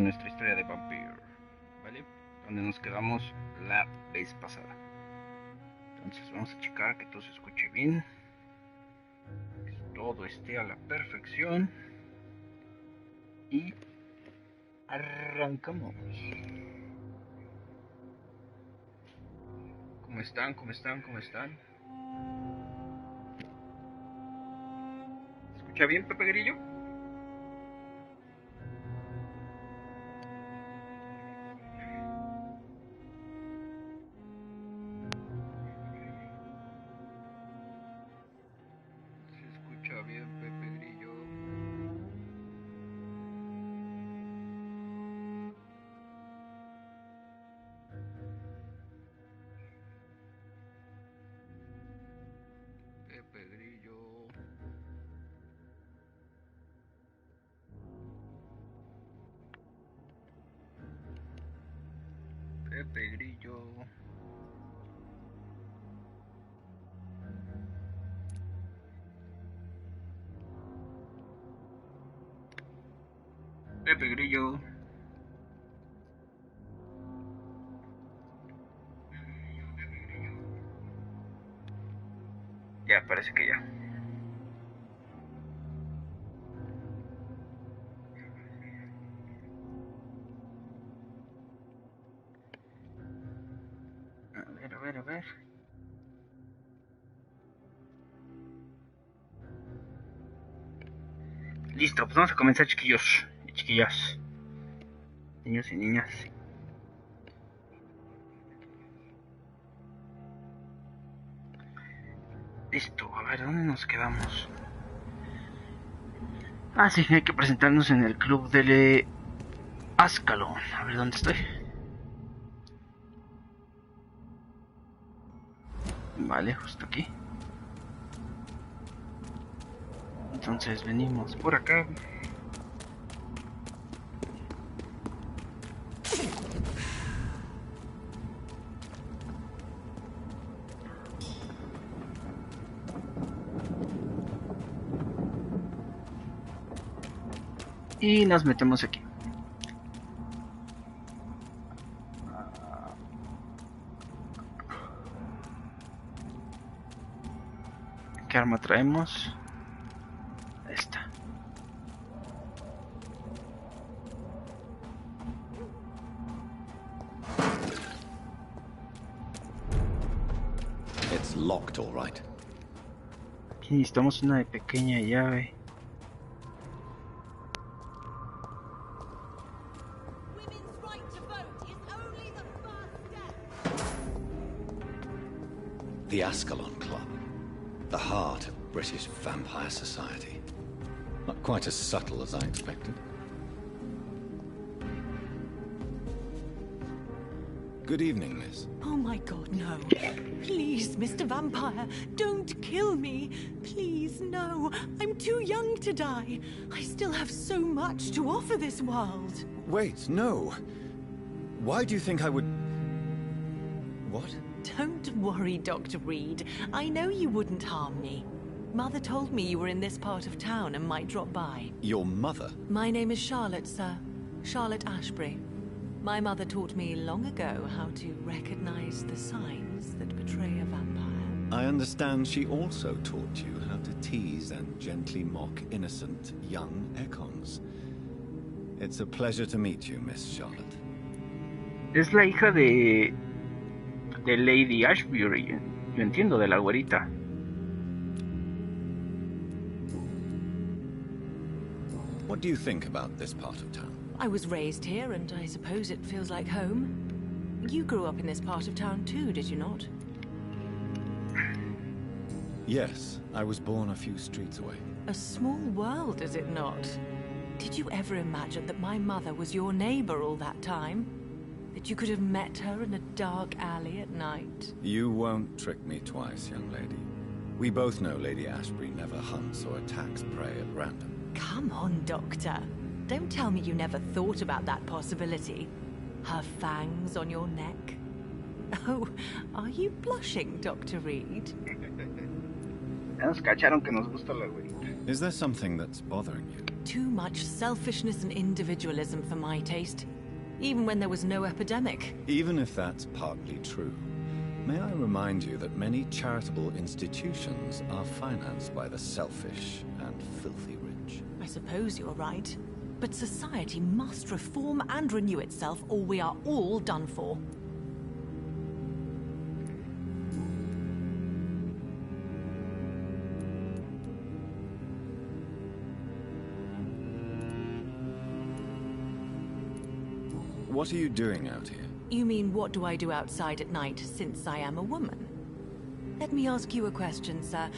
con nuestra historia de Vampyr, ¿vale? Donde nos quedamos la vez pasada. Entonces vamos a checar que todo se escuche bien, que todo esté a la perfección y arrancamos. ¿Cómo están? ¿Cómo están? ¿Cómo están? ¿Se escucha bien, Pepe Grillo? ¿Se escucha bien, Pepe Grillo? Pepe Grillo. Pepe Grillo. Pepe Grillo. Ya, parece que ya. A ver. Listo, pues vamos a comenzar, chiquillos y chiquillas, niños y niñas. Listo, a ver, ¿dónde nos quedamos? Ah, sí, hay que presentarnos en el club de Ascalon. A ver, ¿dónde estoy? Vale, justo aquí. Entonces venimos por acá. Y nos metemos aquí. ¿Qué arma traemos? Esta. It's locked, all right. Aquí necesitamos una pequeña llave. The Ascalon Club. The heart of British vampire society. Not quite as subtle as I expected. Good evening, miss. Oh my God, no. Please, Mr. Vampire, don't kill me. Please, no. I'm too young to die. I still have so much to offer this world. Wait, no. Why do you think I would... What? Don't worry, Dr. Reed. I know you wouldn't harm me. Mother told me you were in this part of town and might drop by. Your mother? My name is Charlotte, sir. Charlotte Ashbury. My mother taught me long ago how to recognize the signs that betray a vampire. I understand she also taught you how to tease and gently mock innocent young Ekons. It's a pleasure to meet you, Miss Charlotte. Es la hija de Lady Ashbury, yo entiendo, de la güerita. What do you think about this part of town? I was raised here, and I suppose it feels like home. You grew up in this part of town too, did you not? Yes, I was born a few streets away. A small world, is it not? Did you ever imagine that my mother was your neighbor all that time? That you could have met her in a dark alley at night? You won't trick me twice, young lady. We both know Lady Ashbury never hunts or attacks prey at random. Come on, Doctor. Don't tell me you never thought about that possibility. Her fangs on your neck. Oh, are you blushing, Dr. Reed? Ya nos cacharon que nos gusta la güerita. Is there something that's bothering you? Too much selfishness and individualism for my taste. Even when there was no epidemic. Even if that's partly true, may I remind you that many charitable institutions are financed by the selfish and filthy rich. I suppose you're right. But society must reform and renew itself, or we are all done for. What are you doing out here? You mean, what do I do outside at night, since I am a woman? Let me ask you a question, sir.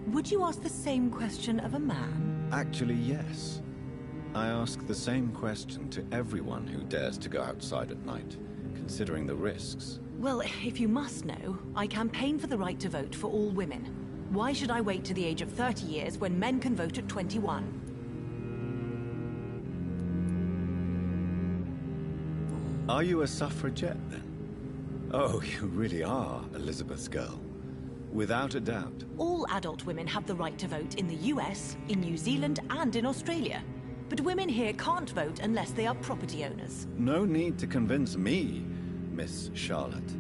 Would you ask the same question of a man? Actually, yes. I ask the same question to everyone who dares to go outside at night, considering the risks. Well, if you must know, I campaign for the right to vote for all women. Why should I wait to the age of 30 years when men can vote at 21? Are you a suffragette, then? Oh, you really are Elizabeth's girl. Without a doubt. All adult women have the right to vote in the US, in New Zealand, and in Australia. But women here can't vote unless they are property owners. No need to convince me, Miss Charlotte.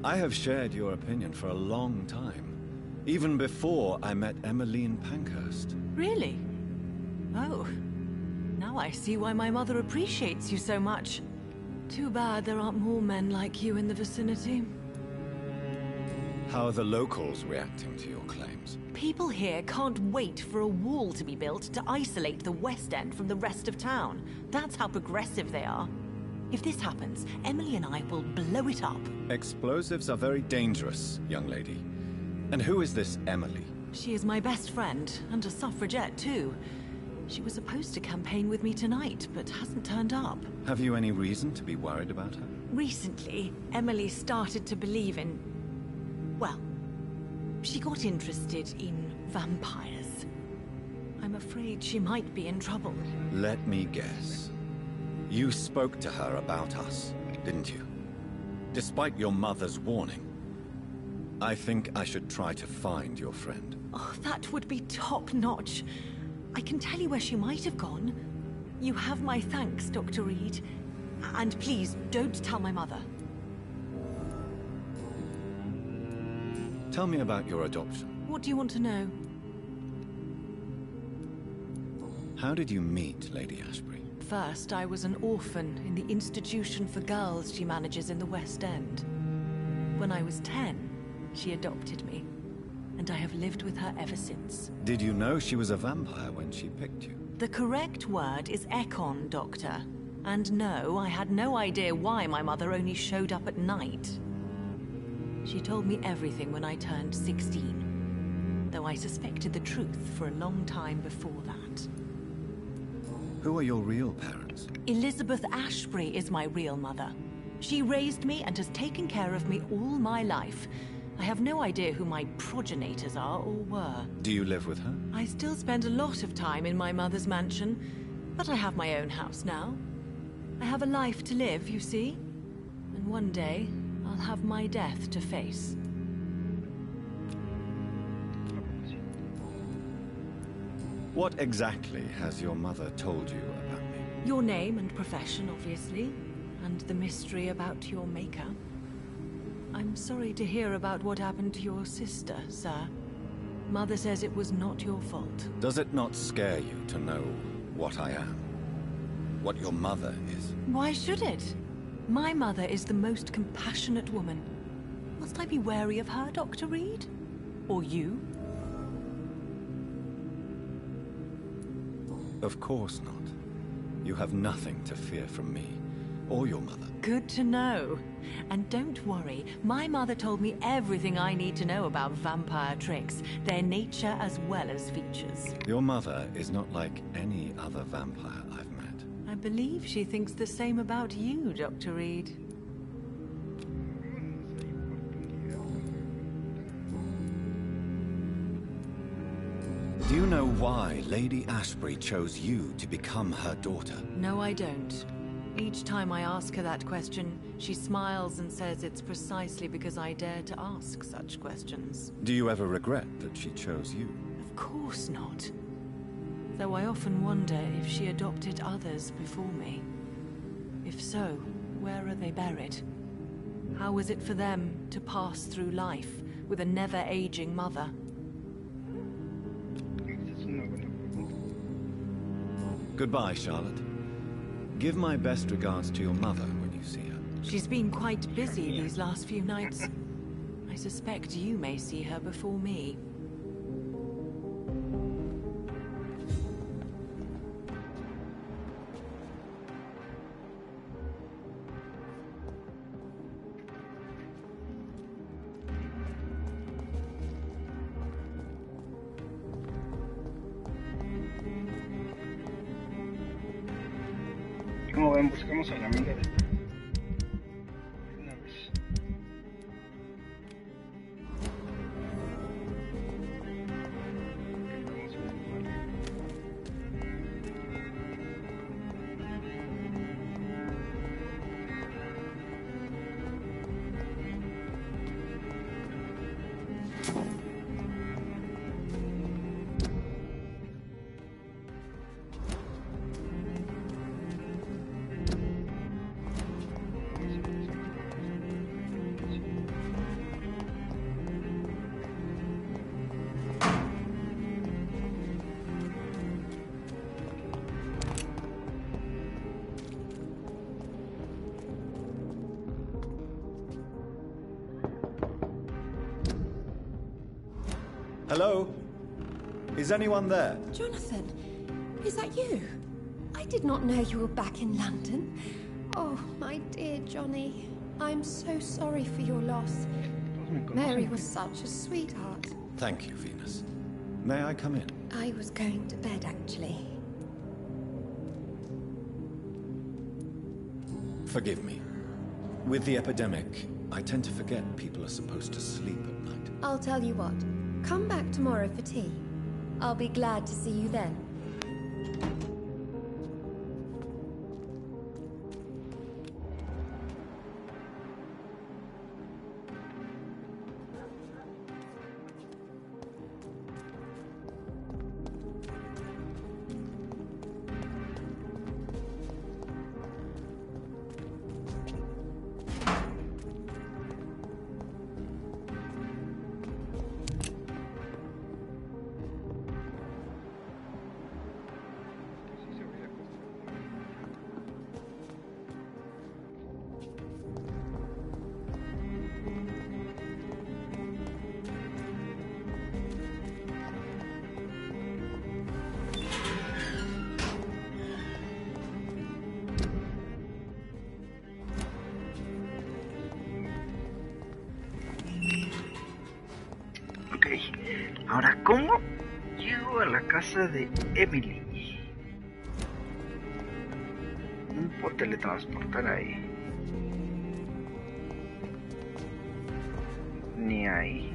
I have shared your opinion for a long time. Even before I met Emmeline Pankhurst. Really? Oh. Now I see why my mother appreciates you so much. Too bad there aren't more men like you in the vicinity. How are the locals reacting to your claims? People here can't wait for a wall to be built to isolate the West End from the rest of town. That's how progressive they are. If this happens, Emily and I will blow it up. Explosives are very dangerous, young lady. And who is this Emily? She is my best friend, and a suffragette too. She was supposed to campaign with me tonight, but hasn't turned up. Have you any reason to be worried about her? Recently, Emily started to believe in... well, she got interested in vampires. I'm afraid she might be in trouble. Let me guess. You spoke to her about us, didn't you? Despite your mother's warning. I think I should try to find your friend. Oh, that would be top-notch. I can tell you where she might have gone. You have my thanks, Dr. Reed. And please, don't tell my mother. Tell me about your adoption. What do you want to know? How did you meet Lady Ashbury? First, I was an orphan in the institution for girls she manages in the West End. When I was 10, she adopted me. And I have lived with her ever since. Did you know she was a vampire when she picked you? The correct word is Econ, Doctor. And no, I had no idea why my mother only showed up at night. She told me everything when I turned 16. Though I suspected the truth for a long time before that. Who are your real parents? Elizabeth Ashbury is my real mother. She raised me and has taken care of me all my life. I have no idea who my progenitors are or were. Do you live with her? I still spend a lot of time in my mother's mansion, but I have my own house now. I have a life to live, you see. And one day, I'll have my death to face. What exactly has your mother told you about me? Your name and profession, obviously, and the mystery about your maker. I'm sorry to hear about what happened to your sister, sir. Mother says it was not your fault. Does it not scare you to know what I am? What your mother is? Why should it? My mother is the most compassionate woman. Must I be wary of her, Dr. Reed? Or you? Of course not. You have nothing to fear from me, or your mother. Good to know. And don't worry, my mother told me everything I need to know about vampire tricks, their nature as well as features. Your mother is not like any other vampire I've met. I believe she thinks the same about you, Dr. Reed. Do you know why Lady Ashbury chose you to become her daughter? No, I don't. Each time I ask her that question, she smiles and says it's precisely because I dare to ask such questions. Do you ever regret that she chose you? Of course not. though I often wonder if she adopted others before me. If so, where are they buried? How was it for them to pass through life with a never-aging mother? Goodbye, Charlotte. Give my best regards to your mother when you see her. She's been quite busy these last few nights. I suspect you may see her before me. Como ven, buscamos a la amiga de una vez. Vamos a ver. Hello? Is anyone there? Jonathan, is that you? I did not know you were back in London. Oh, my dear Johnny. I'm so sorry for your loss. Mary was such a sweetheart. Thank you, Venus. May I come in? I was going to bed, actually. Forgive me. With the epidemic, I tend to forget people are supposed to sleep at night. I'll tell you what. Come back tomorrow for tea. I'll be glad to see you then. Ahora, ¿cómo llego a la casa de Emily? No me puedo teletransportar ahí. Ni ahí.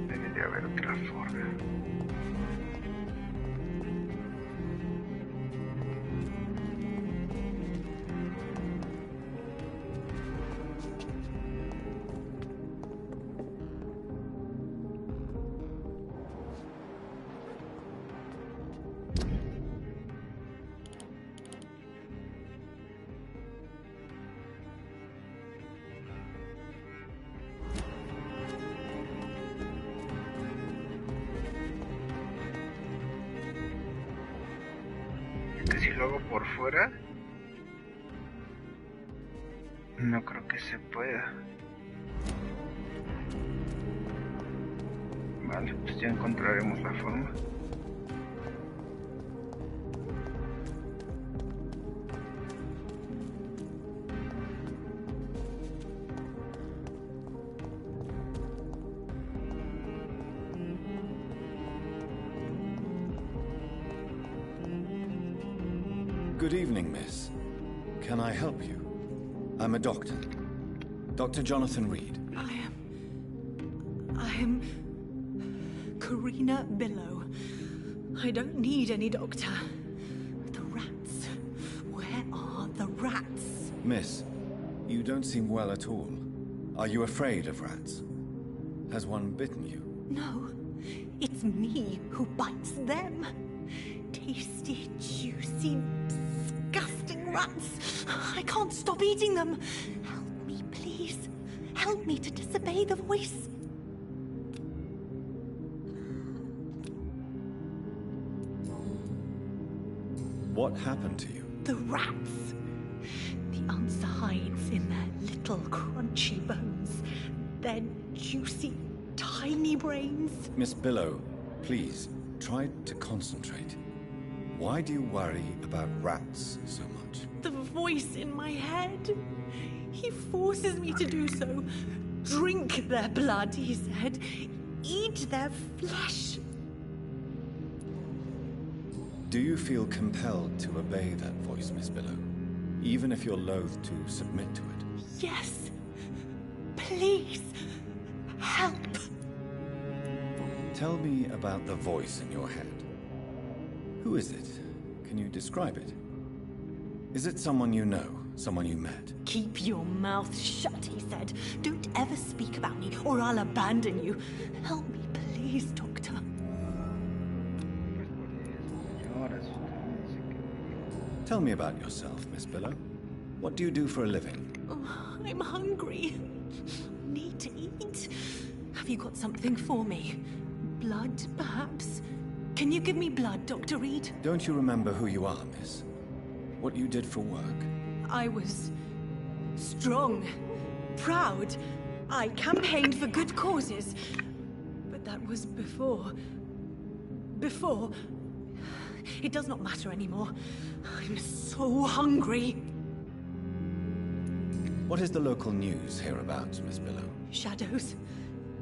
Debe de haber otra forma. Si lo hago por fuera, no creo que se pueda. Vale, pues ya encontraremos la forma. Good evening, miss. Can I help you? I'm a doctor. Dr. Jonathan Reed. I am Karina Billow. I don't need any doctor. The rats. Where are the rats? Miss, you don't seem well at all. Are you afraid of rats? Has one bitten you? No. It's me who bites them. Tasty, juicy, disgusting rats. I can't stop eating them. Help me, please. Help me to disobey the voice. What happened to you? The rats. The answer hides in their little crunchy bones. Their juicy, tiny brains. Miss Billow, please, try to concentrate. Why do you worry about rats so much? The voice in my head. He forces me to do so. Drink their blood, he said. Eat their flesh. Do you feel compelled to obey that voice, Miss Billow? Even if you're loath to submit to it? Yes. Please. Help. Tell me about the voice in your head. Who is it? Can you describe it? Is it someone you know? Someone you met? Keep your mouth shut, he said. Don't ever speak about me, or I'll abandon you. Help me, please, Doctor. Tell me about yourself, Miss Billow. What do you do for a living? Oh, I'm hungry. Need to eat. Have you got something for me? Blood, perhaps? Can you give me blood, Dr. Reed? Don't you remember who you are, miss? What you did for work? I was strong, proud. I campaigned for good causes. But that was before. It does not matter anymore. I'm so hungry. What is the local news hereabouts, Miss Billow? Shadows.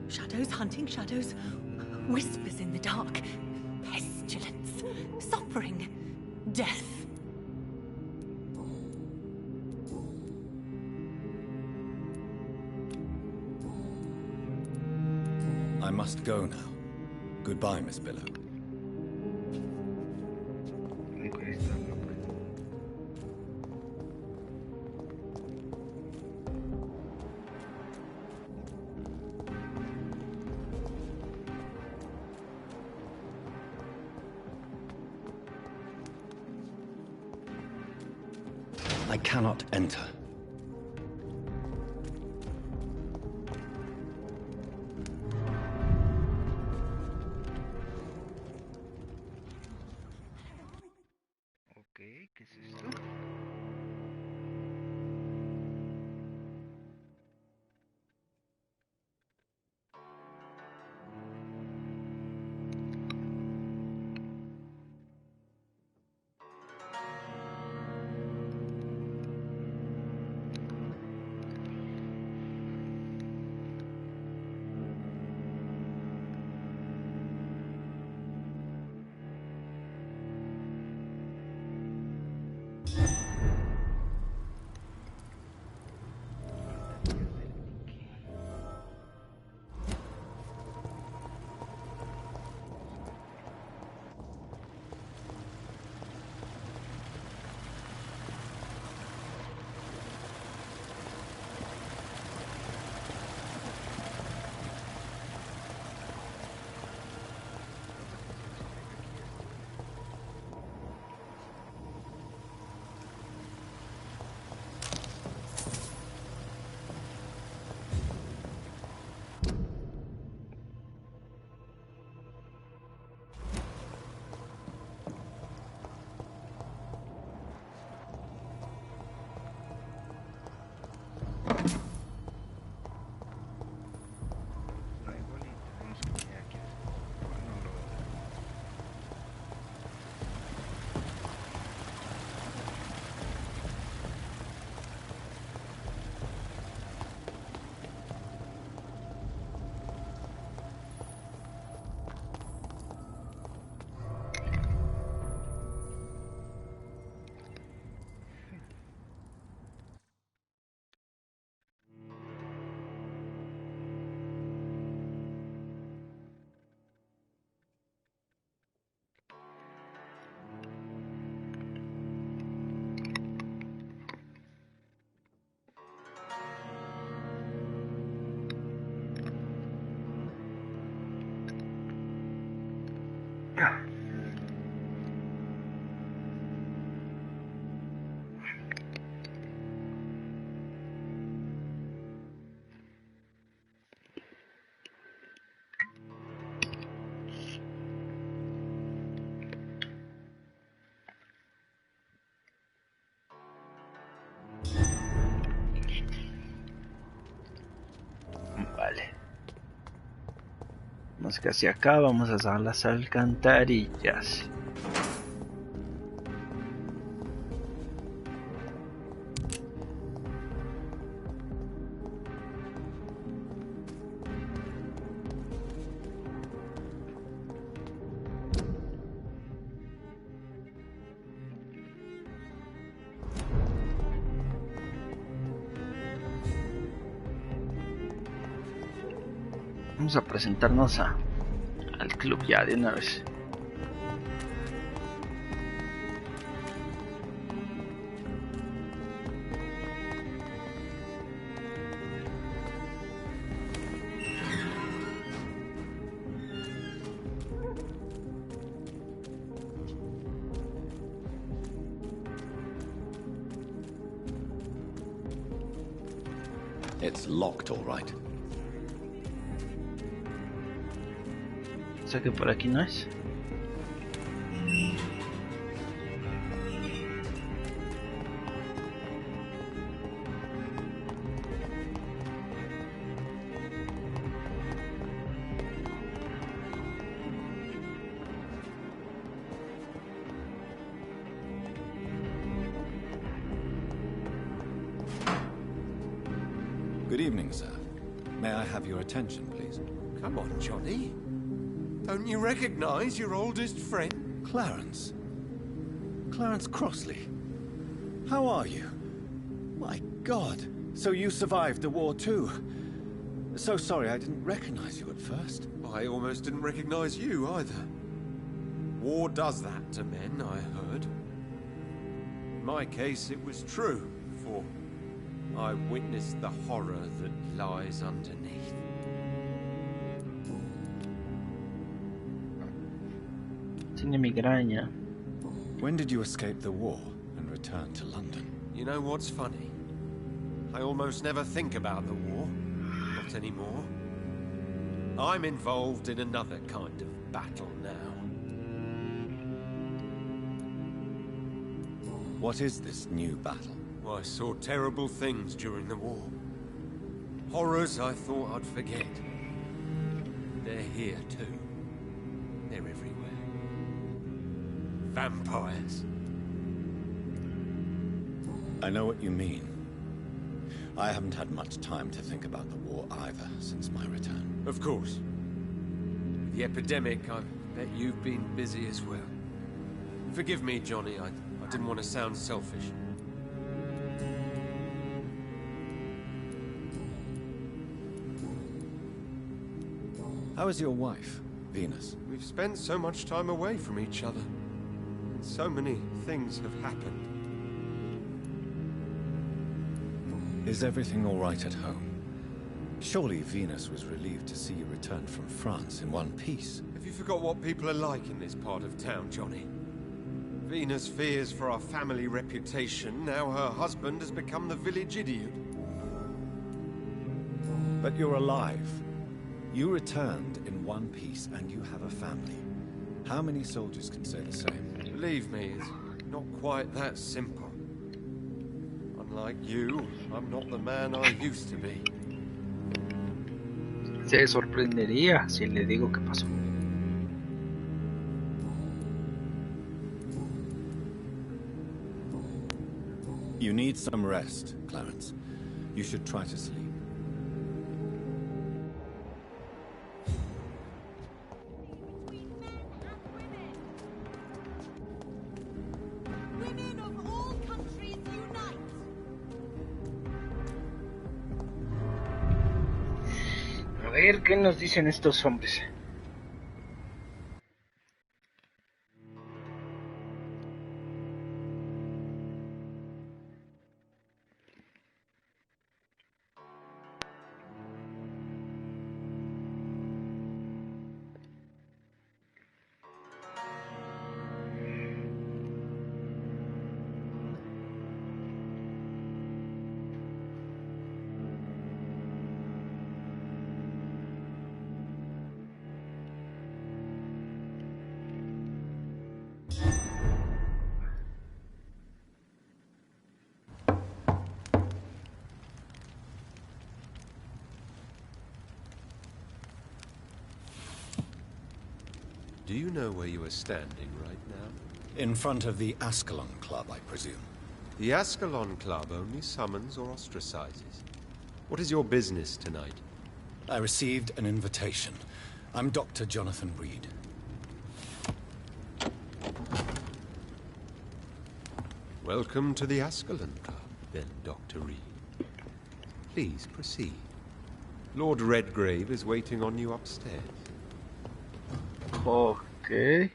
Shadows hunting shadows. Whispers in the dark. Pestilence. Suffering. Death. I must go now. Goodbye, Miss Billow. I cannot enter. Ok, ¿qué es esto? Estamos casi acá, vamos a las alcantarillas. Vamos a presentarnos al club ya de una vez. It's locked, all right. O sea que por aquí no es. Good evening, sir. May I have your attention, please? Come on, Johnny. Don't you recognize your oldest friend? Clarence. Clarence Crossley. How are you? My God. So you survived the war too. So sorry I didn't recognize you at first. I almost didn't recognize you either. War does that to men, I heard. In my case, it was true, for I witnessed the horror that lies underneath. Tiene migraña. When did you escape the war and return to London? You know what's funny? I almost never think about the war. Not anymore. I'm involved in another kind of battle now. What is this new battle? I saw terrible things during the war. Horrors I thought I'd forget. They're here too. They're everywhere. Vampires. I know what you mean. I haven't had much time to think about the war either since my return. Of course. With the epidemic, I bet you've been busy as well. Forgive me, Johnny, I didn't want to sound selfish. How is your wife, Venus? We've spent so much time away from each other. And so many things have happened. Is everything all right at home? Surely Venus was relieved to see you return from France in one piece. Have you forgot what people are like in this part of town, Johnny? Venus fears for our family reputation. Now her husband has become the village idiot. But you're alive. You returned in one piece and you have a family. How many soldiers can say the same? Believe me, it's not quite that simple. Unlike you, I'm not the man I used to be. Se sorprendería si le digo qué pasó. You need some rest, Clarence. You should try to sleep. A ver, ¿qué nos dicen estos hombres? Do you know where you are standing right now? In front of the Ascalon Club, I presume. The Ascalon Club only summons or ostracizes. What is your business tonight? I received an invitation. I'm Dr. Jonathan Reed. Welcome to the Ascalon Club, then, Dr. Reed. Please proceed. Lord Redgrave is waiting on you upstairs. Okay.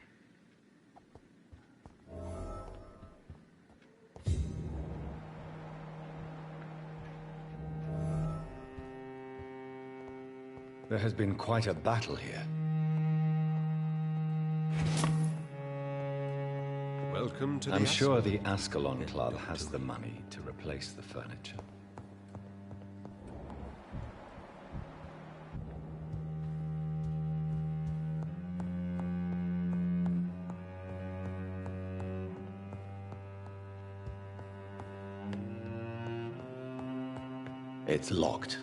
There has been quite a battle here. Welcome to the I'm sure the Ascalon Ascalon Club has the money to replace the furniture. It's locked.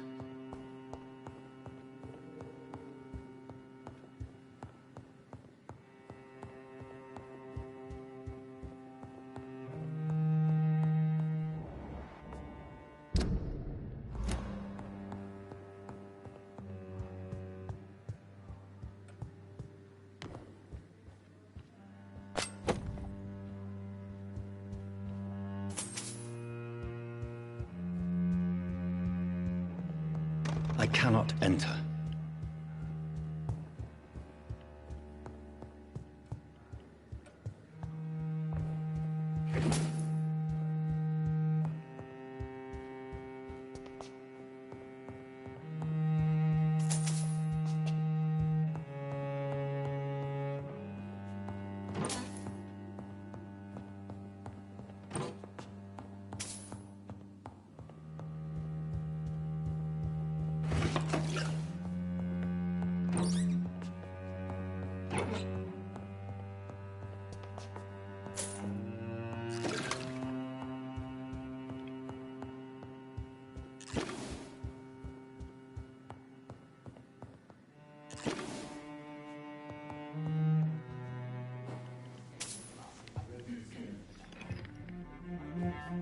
I cannot enter.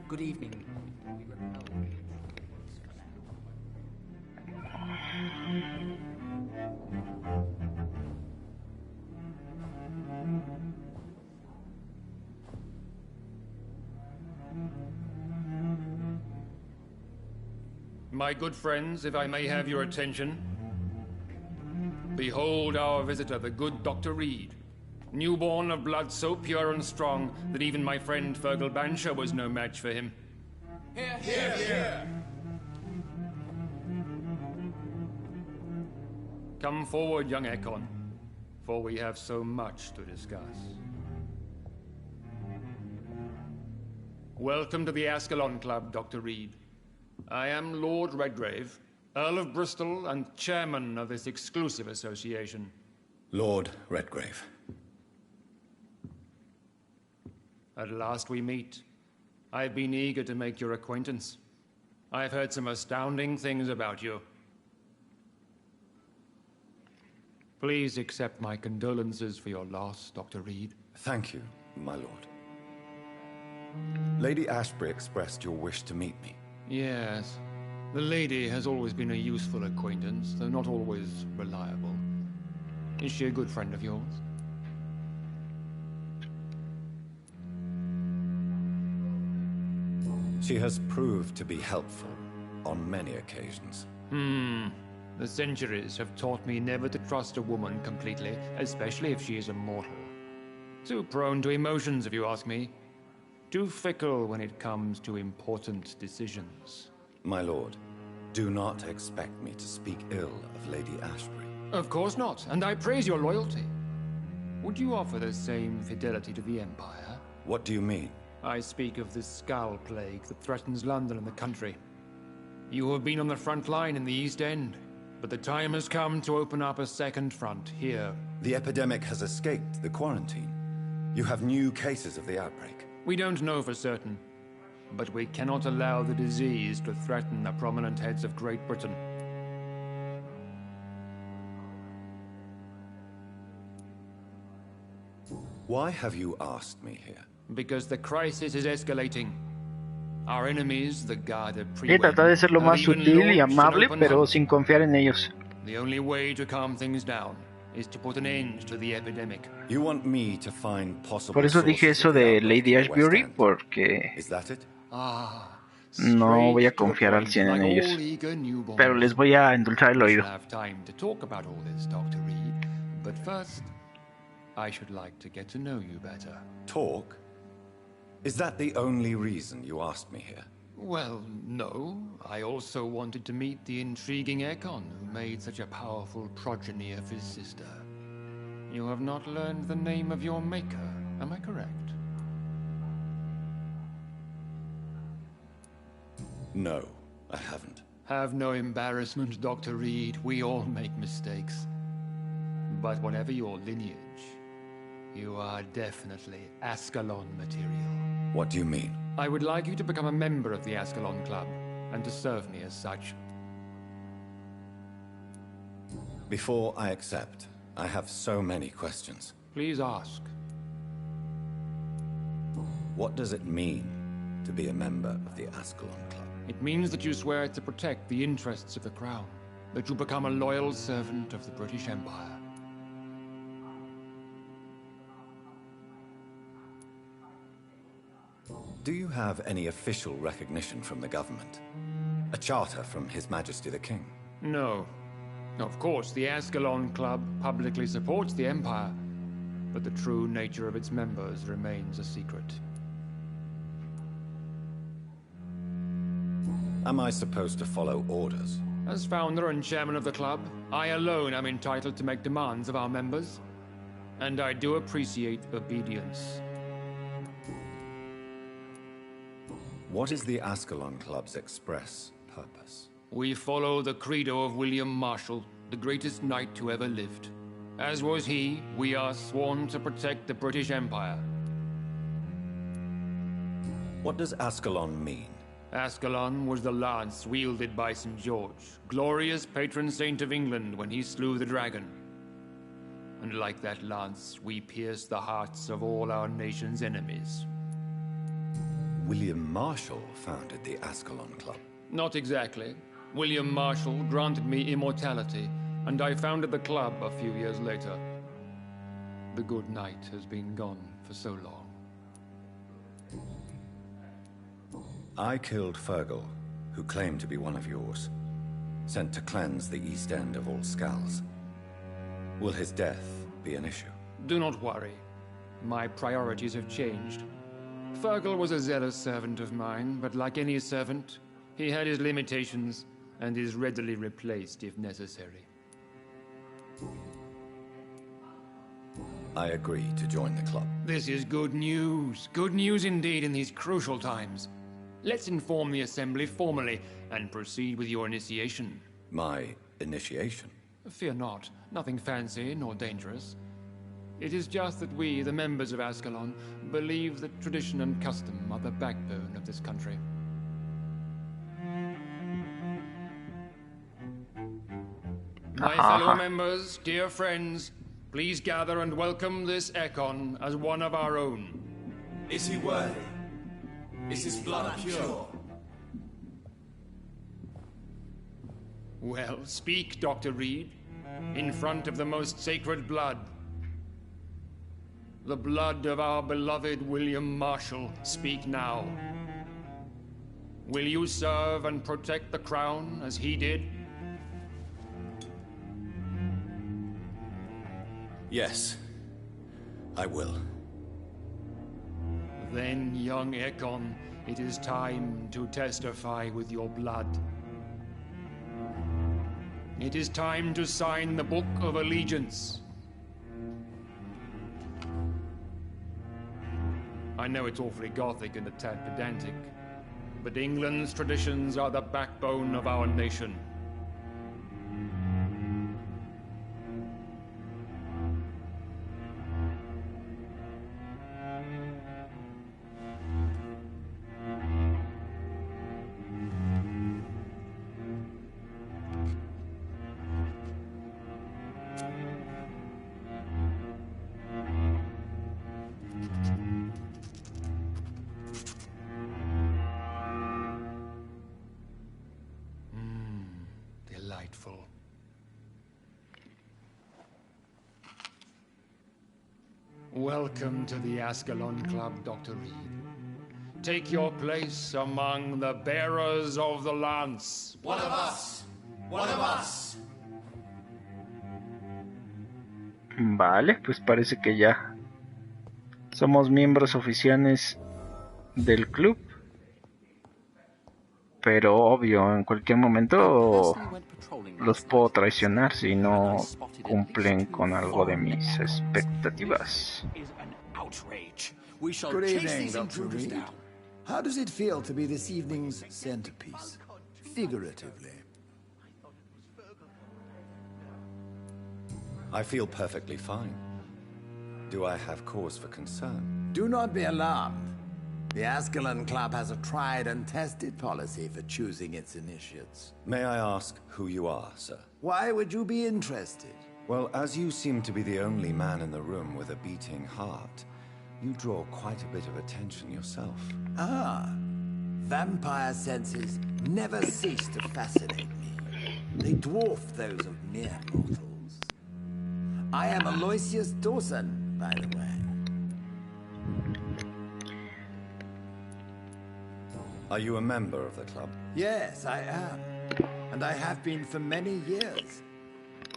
Good evening. My good friends, if I may have your attention. Behold our visitor, the good Dr. Reed. Newborn of blood so pure and strong that even my friend Fergal Bansher was no match for him. Here, here, here. Come forward, young Ekon, for we have so much to discuss. Welcome to the Ascalon Club, Dr. Reed. I am Lord Redgrave, Earl of Bristol and chairman of this exclusive association. Lord Redgrave. At last we meet. I've been eager to make your acquaintance. I've heard some astounding things about you. Please accept my condolences for your loss, Dr. Reed. Thank you, my lord. Lady Ashbury expressed your wish to meet me. Yes. The lady has always been a useful acquaintance, though not always reliable. Is she a good friend of yours? She has proved to be helpful on many occasions. The centuries have taught me never to trust a woman completely, especially if she is a mortal. Too prone to emotions, if you ask me. Too fickle when it comes to important decisions. My lord, do not expect me to speak ill of Lady Ashbury. Of course not, and I praise your loyalty. Would you offer the same fidelity to the Empire? What do you mean? I speak of the Skull Plague that threatens London and the country. You have been on the front line in the East End, but the time has come to open up a second front here. The epidemic has escaped the quarantine. You have new cases of the outbreak. We don't know for certain, but we cannot allow the disease to threaten the prominent heads of Great Britain. Why have you asked me here? Because the crisis is escalating. Our enemies, the Garda Y trata de ser lo más sutil y amable, pero sin confiar en ellos. The only way to calm things down is to put an end to the epidemic. You want me to find possible Por eso dije eso de Lady Ashbury, porque Is that it? no voy a confiar al 100 en ellos. Pero les voy a endulzar el oído. Have time to talk about all this, Dr. Reed. But first, I should like to get to know you better. Talk? Is that the only reason you asked me here? Well, no. I also wanted to meet the intriguing Ekon who made such a powerful progeny of his sister. You have not learned the name of your maker, am I correct? No, I haven't. Have no embarrassment, Dr. Reed. We all make mistakes. But whatever your lineage, you are definitely Ascalon material. What do you mean? I would like you to become a member of the Ascalon Club, and to serve me as such. Before I accept, I have so many questions. Please ask. What does it mean to be a member of the Ascalon Club? It means that you swear to protect the interests of the Crown, that you become a loyal servant of the British Empire. Do you have any official recognition from the government? A charter from His Majesty the King? No. Of course, the Ascalon Club publicly supports the Empire, but the true nature of its members remains a secret. Am I supposed to follow orders? As founder and chairman of the club, I alone am entitled to make demands of our members, and I do appreciate obedience. What is the Ascalon Club's express purpose? We follow the credo of William Marshall, the greatest knight who ever lived. As was he, we are sworn to protect the British Empire. What does Ascalon mean? Ascalon was the lance wielded by St. George, glorious patron saint of England when he slew the dragon. And like that lance, we pierce the hearts of all our nation's enemies. William Marshall founded the Ascalon Club. Not exactly. William Marshall granted me immortality, and I founded the club a few years later. The good knight has been gone for so long. I killed Fergal, who claimed to be one of yours, sent to cleanse the East End of all Skulls. Will his death be an issue? Do not worry. My priorities have changed. Fergal was a zealous servant of mine, but like any servant, he had his limitations and is readily replaced if necessary. I agree to join the club. This is good news. Good news indeed in these crucial times. Let's inform the Assembly formally and proceed with your initiation. My initiation? Fear not. Nothing fancy nor dangerous. It is just that we, the members of Ascalon, believe that tradition and custom are the backbone of this country. My fellow members, dear friends, please gather and welcome this Ekon as one of our own. Is he worthy? Is his blood pure? Well, speak, Dr. Reed, in front of the most sacred blood. The blood of our beloved William Marshall, speak now. Will you serve and protect the crown as he did? Yes, I will. Then, young Ekon, it is time to testify with your blood. It is time to sign the Book of Allegiance. I know it's awfully gothic and a tad pedantic, but England's traditions are the backbone of our nation. delightful. Welcome to the Ascalon Club, Dr. Reed. Take your place among the bearers of the lance. One of us! One of us! Vale, pues parece que ya somos miembros oficiales del club. Pero obvio, en cualquier momento los puedo traicionar si no cumplen con algo de mis expectativas. Good evening, Dr. Reed. How does it feel to be this evening's centerpiece? Figuratively. I feel perfectly fine. Do I have cause for concern? Do not be alarmed. The Ascalon Club has a tried and tested policy for choosing its initiates. May I ask who you are, sir? Why would you be interested? Well, as you seem to be the only man in the room with a beating heart, you draw quite a bit of attention yourself. Ah, vampire senses never cease to fascinate me. They dwarf those of mere mortals. I am Aloysius Dawson, by the way. Are you a member of the club? Yes, I am. And I have been for many years.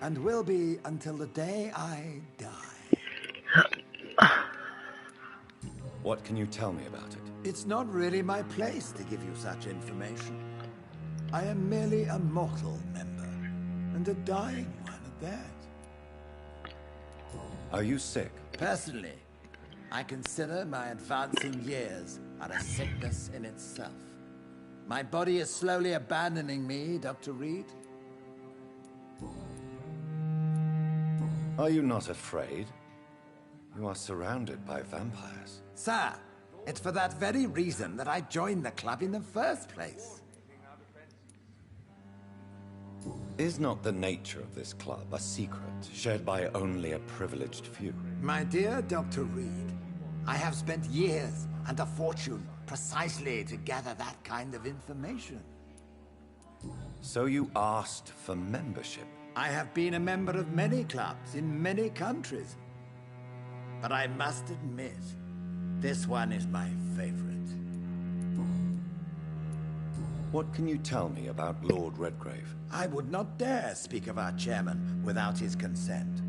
And will be until the day I die. What can you tell me about it? It's not really my place to give you such information. I am merely a mortal member, and a dying one at that. Are you sick? Personally, I consider my advancing years are a sickness in itself. My body is slowly abandoning me, Dr. Reed. Are you not afraid? You are surrounded by vampires. Sir, it's for that very reason that I joined the club in the first place. Is not the nature of this club a secret shared by only a privileged few? My dear Dr. Reed, I have spent years and a fortune precisely to gather that kind of information. So you asked for membership? I have been a member of many clubs in many countries. But I must admit, this one is my favorite. What can you tell me about Lord Redgrave? I would not dare speak of our chairman without his consent.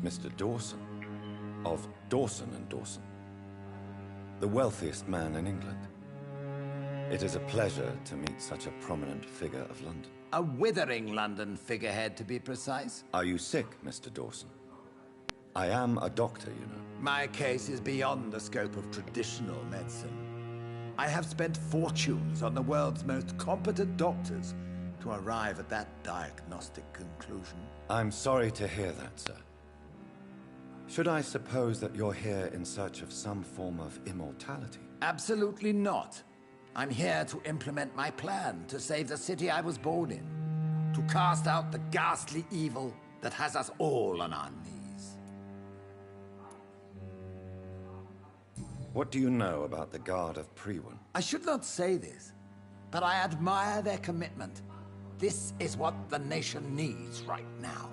Mr. Dawson, of Dawson and Dawson, the wealthiest man in England. It is a pleasure to meet such a prominent figure of London. A withering London figurehead, to be precise. Are you sick, Mr. Dawson? I am a doctor, you know. My case is beyond the scope of traditional medicine. I have spent fortunes on the world's most competent doctors to arrive at that diagnostic conclusion. I'm sorry to hear that, sir. Should I suppose that you're here in search of some form of immortality? Absolutely not. I'm here to implement my plan to save the city I was born in. To cast out the ghastly evil that has us all on our knees. What do you know about the Guard of Priwen? I should not say this, but I admire their commitment. This is what the nation needs right now.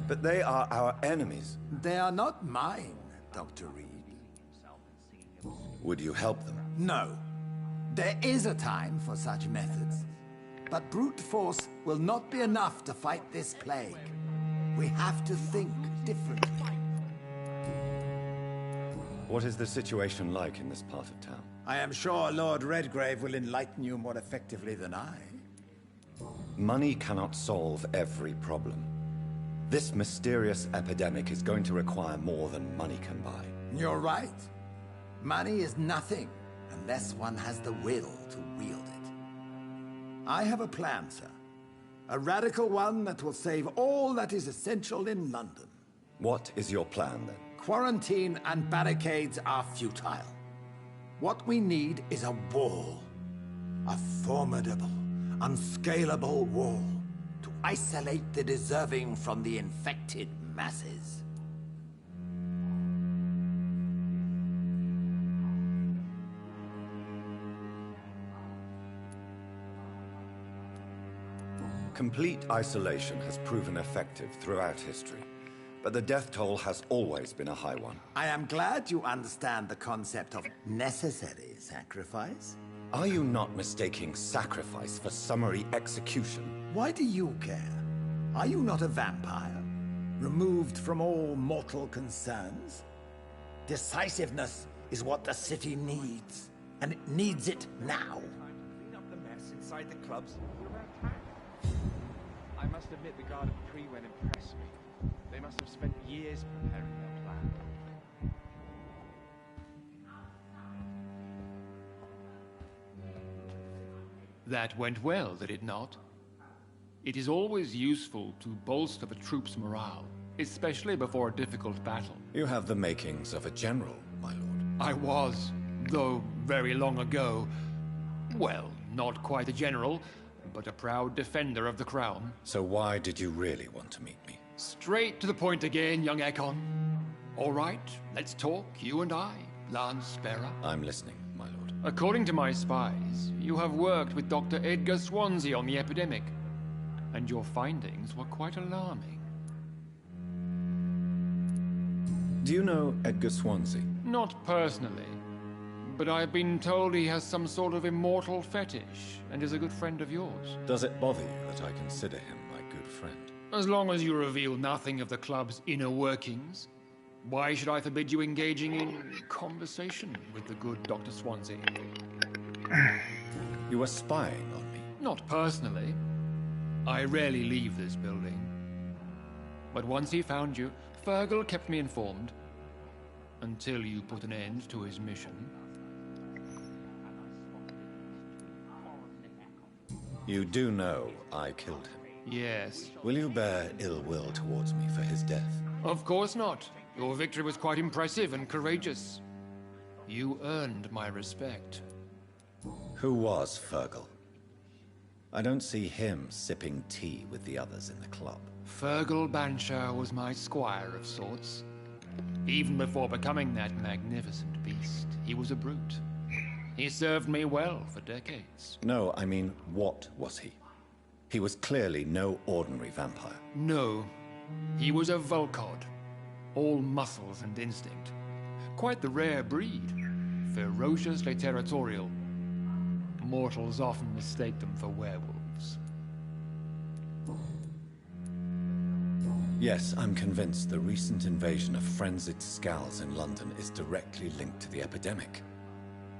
But they are our enemies. They are not mine, Dr. Reed. Would you help them? No. There is a time for such methods. But brute force will not be enough to fight this plague. We have to think differently. What is the situation like in this part of town? I am sure Lord Redgrave will enlighten you more effectively than I. Money cannot solve every problem. This mysterious epidemic is going to require more than money can buy. You're right. Money is nothing unless one has the will to wield it. I have a plan, sir. A radical one that will save all that is essential in London. What is your plan, then? Quarantine and barricades are futile. What we need is a wall. A formidable, unscalable wall to isolate the deserving from the infected masses. Complete isolation has proven effective throughout history, but the death toll has always been a high one. I am glad you understand the concept of necessary sacrifice. Are you not mistaking sacrifice for summary execution? Why do you care? Are you not a vampire? Removed from all mortal concerns? Decisiveness is what the city needs, and it needs it now. Clean up the mess inside the clubs. I must admit the guard at Pre-Wen impressed me. They must have spent years preparing their plan. That went well, did it not? It is always useful to bolster the troops' morale, especially before a difficult battle. You have the makings of a general, my lord. I was, though very long ago. Well, not quite a general, but a proud defender of the crown. So why did you really want to meet me? Straight to the point again, young Ekon. All right, let's talk, you and I, Lance Sparrow. I'm listening, my lord. According to my spies, you have worked with Dr. Edgar Swansea on the epidemic, and your findings were quite alarming. Do you know Edgar Swansea? Not personally, but I've been told he has some sort of immortal fetish and is a good friend of yours. Does it bother you that I consider him my good friend? As long as you reveal nothing of the club's inner workings, why should I forbid you engaging in conversation with the good Dr. Swansea? You were spying on me? Not personally. I rarely leave this building. But once he found you, Fergal kept me informed. Until you put an end to his mission. You do know I killed him? Yes. Will you bear ill will towards me for his death? Of course not. Your victory was quite impressive and courageous. You earned my respect. Who was Fergal? I don't see him sipping tea with the others in the club. Fergal Banshire was my squire of sorts. Even before becoming that magnificent beast, he was a brute. He served me well for decades. No, I mean, what was he? He was clearly no ordinary vampire. No, he was a Volcod. All muscles and instinct. Quite the rare breed. Ferociously territorial. Mortals often mistake them for werewolves. Yes, I'm convinced the recent invasion of frenzied Skulls in London is directly linked to the epidemic.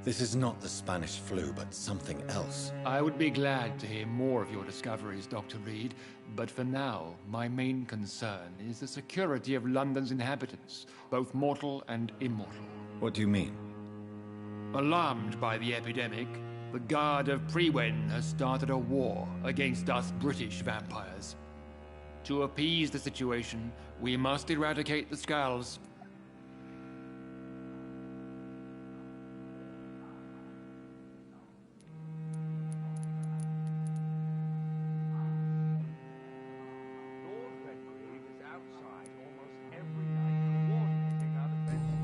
This is not the Spanish flu, but something else. I would be glad to hear more of your discoveries, Dr. Reed, but for now, my main concern is the security of London's inhabitants, both mortal and immortal. What do you mean? Alarmed by the epidemic, the Guard of Pre-Wen has started a war against us British vampires. To appease the situation, we must eradicate the Skulls.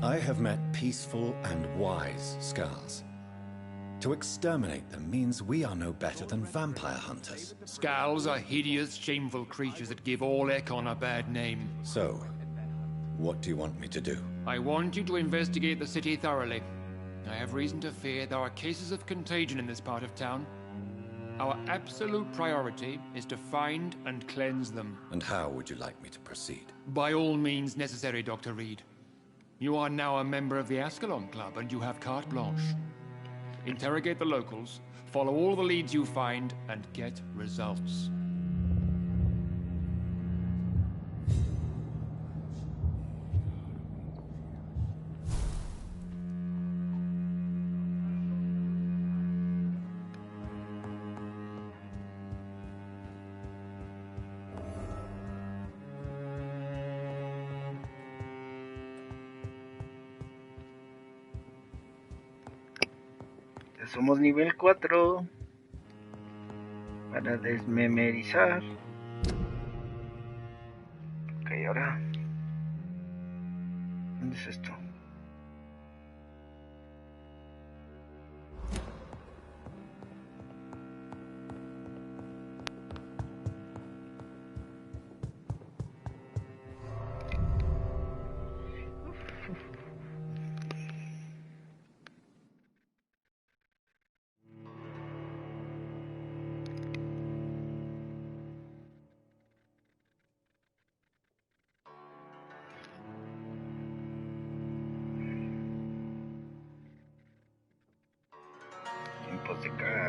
I have met peaceful and wise Skulls. To exterminate them means we are no better than vampire hunters. Skulls are hideous, shameful creatures that give all Ekon a bad name. So, what do you want me to do? I want you to investigate the city thoroughly. I have reason to fear there are cases of contagion in this part of town. Our absolute priority is to find and cleanse them. And how would you like me to proceed? By all means necessary, Dr. Reed. You are now a member of the Ascalon Club and you have carte blanche. Interrogate the locals, follow all the leads you find, and get results. Somos nivel 4 para desmemorizar. Ok, ahora ¿dónde es esto?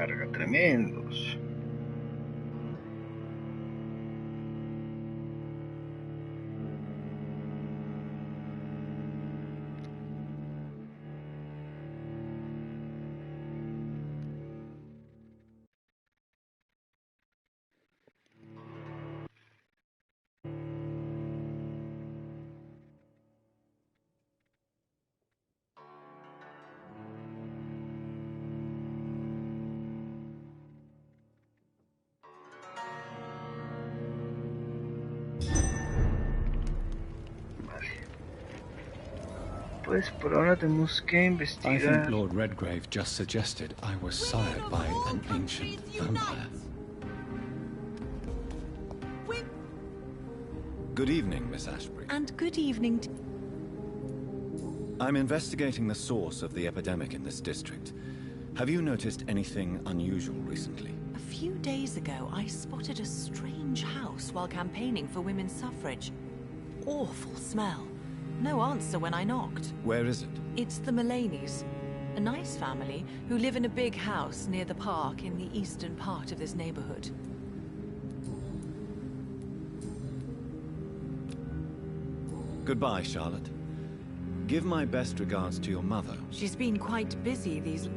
carga, tremendos. Pues por ahora tenemos que investigar. I think Lord Redgrave just suggested I was sired by an ancient vampire. Good evening, Miss Ashbury. And good evening to... I'm investigating the source of the epidemic in this district. Have you noticed anything unusual recently? A few days ago, I spotted a strange house while campaigning for women's suffrage. Awful smell. No answer when I knocked. Where is it? It's the Mullaneys, a nice family who live in a big house near the park in the eastern part of this neighborhood. Goodbye, Charlotte. Give my best regards to your mother. She's been quite busy these...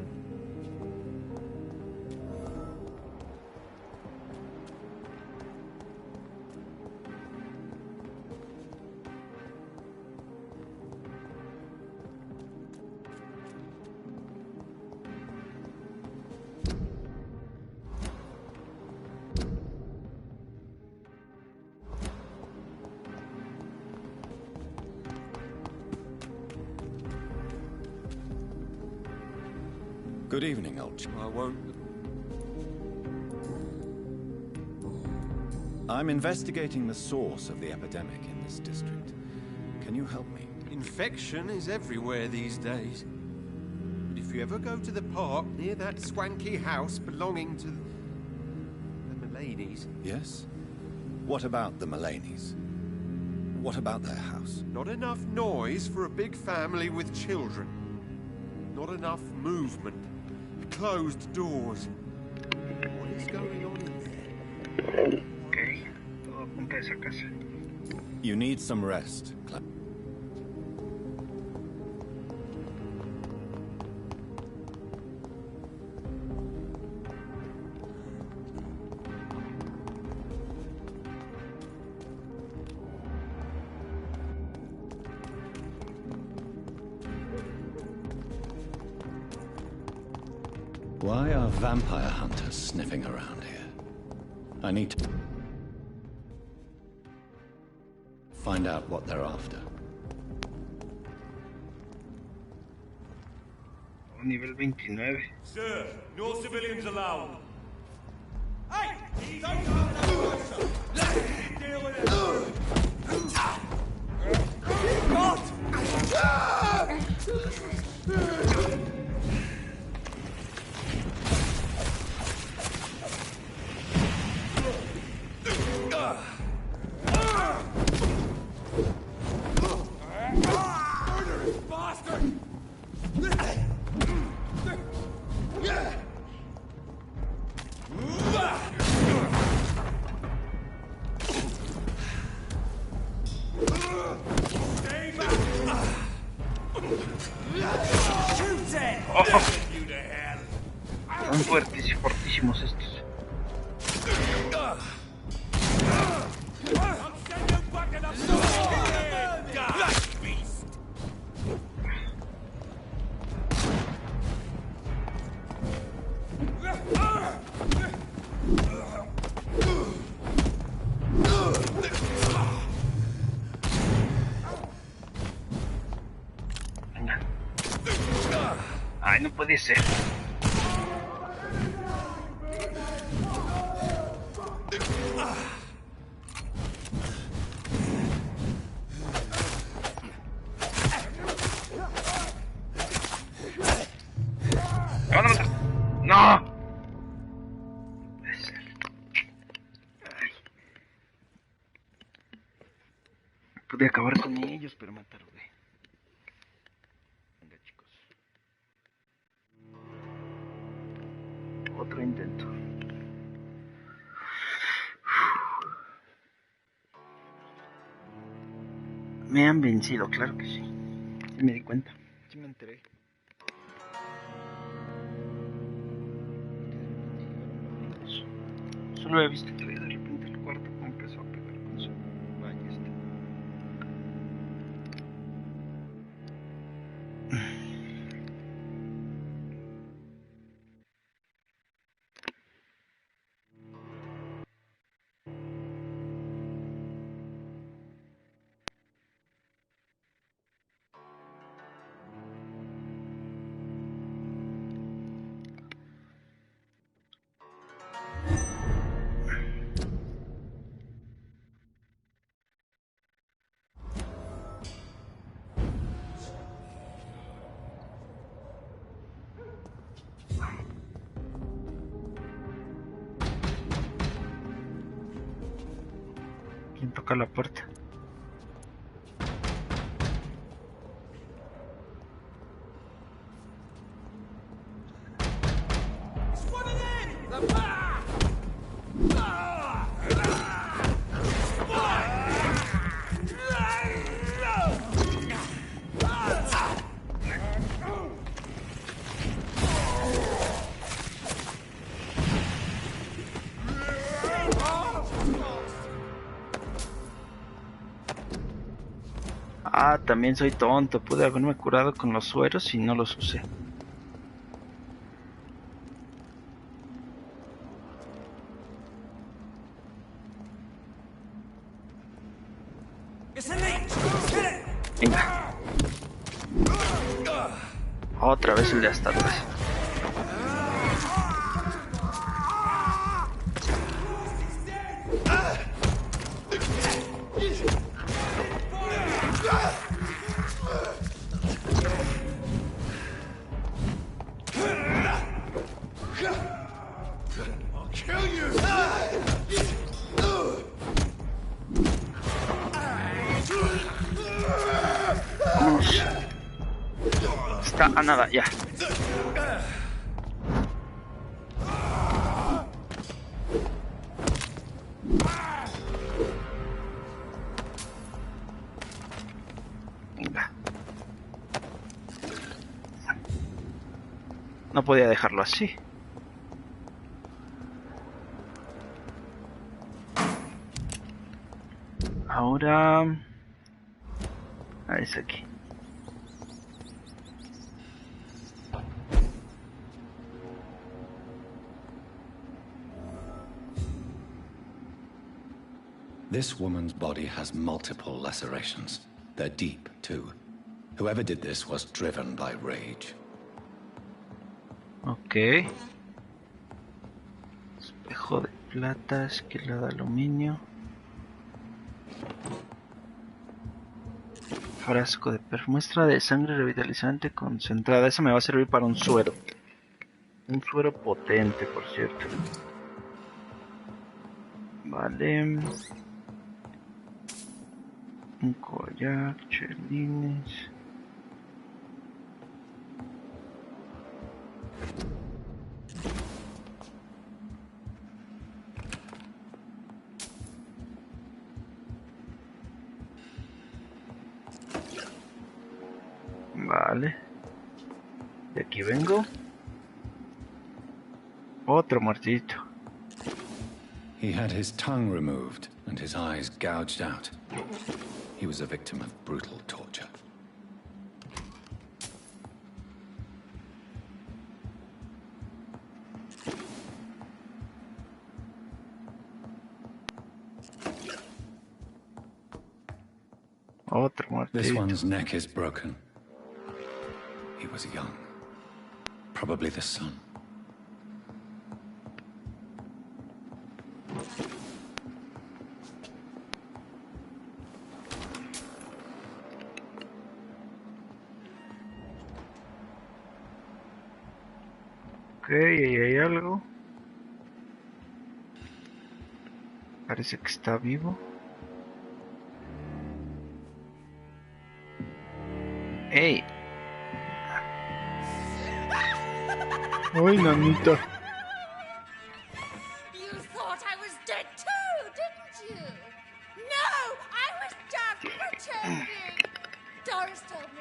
Good evening, old chap. I won't... I'm investigating the source of the epidemic in this district. Can you help me? Infection is everywhere these days. But if you ever go to the park near that swanky house belonging to the Mullaneys... Yes? What about the Mullaneys? What about their house? Not enough noise for a big family with children. Not enough movement. Closed doors. What is going on in there? Okay, todo apunta a esa casa. You need some rest, Clem. Why are vampire hunters sniffing around here? I need to find out what they're after. Nivel 29. Sir, no civilians allowed. Hey! Deal with it! Son fortísimos estos. Venga. Ay, no puede ser. ¡No! Puede ser. Ay. Pude acabar con ellos, pero me tardé. Venga, chicos. Otro intento. Me han vencido, claro que sí. Sí me di cuenta. Sí me enteré. Solo he visto que de repente el cuarto empezó a pegar con su ballesta. ¿Quién toca la puerta? Ah, también soy tonto. Pude haberme curado con los sueros y no los usé. Venga. Otra vez el de hasta atrás. Vámonos. Está a nada, ya. Venga. No podía dejarlo así. Ahora... es aquí. This woman's body has multiple lacerations. They're deep, too. Whoever did this was driven by rage. Ok. Espejo de plata, esquela de aluminio. Frasco de muestra de sangre revitalizante concentrada. Esa me va a servir para un suero. Un suero potente, por cierto. Vale. Un collar, chelines. Vale. De aquí vengo. Otro muertito. He had his tongue removed and his eyes gouged out. He was a victim of brutal torture. Otro muertito. This one's neck is broken. He was young. Probably the son. Ok, ahí hay algo. Parece que está vivo. ¡Ey! ¡Ay, nanita!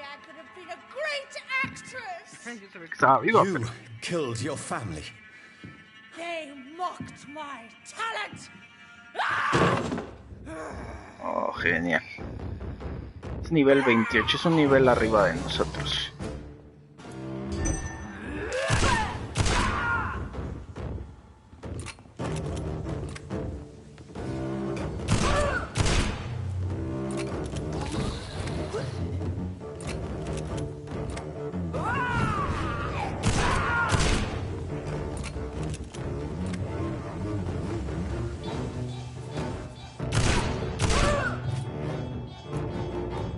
I could have been a great actress. Yo sabía que estaba viva, You pero... killed your family. They mocked my talent. Oh, genial. Es nivel 28, es un nivel arriba de nosotros.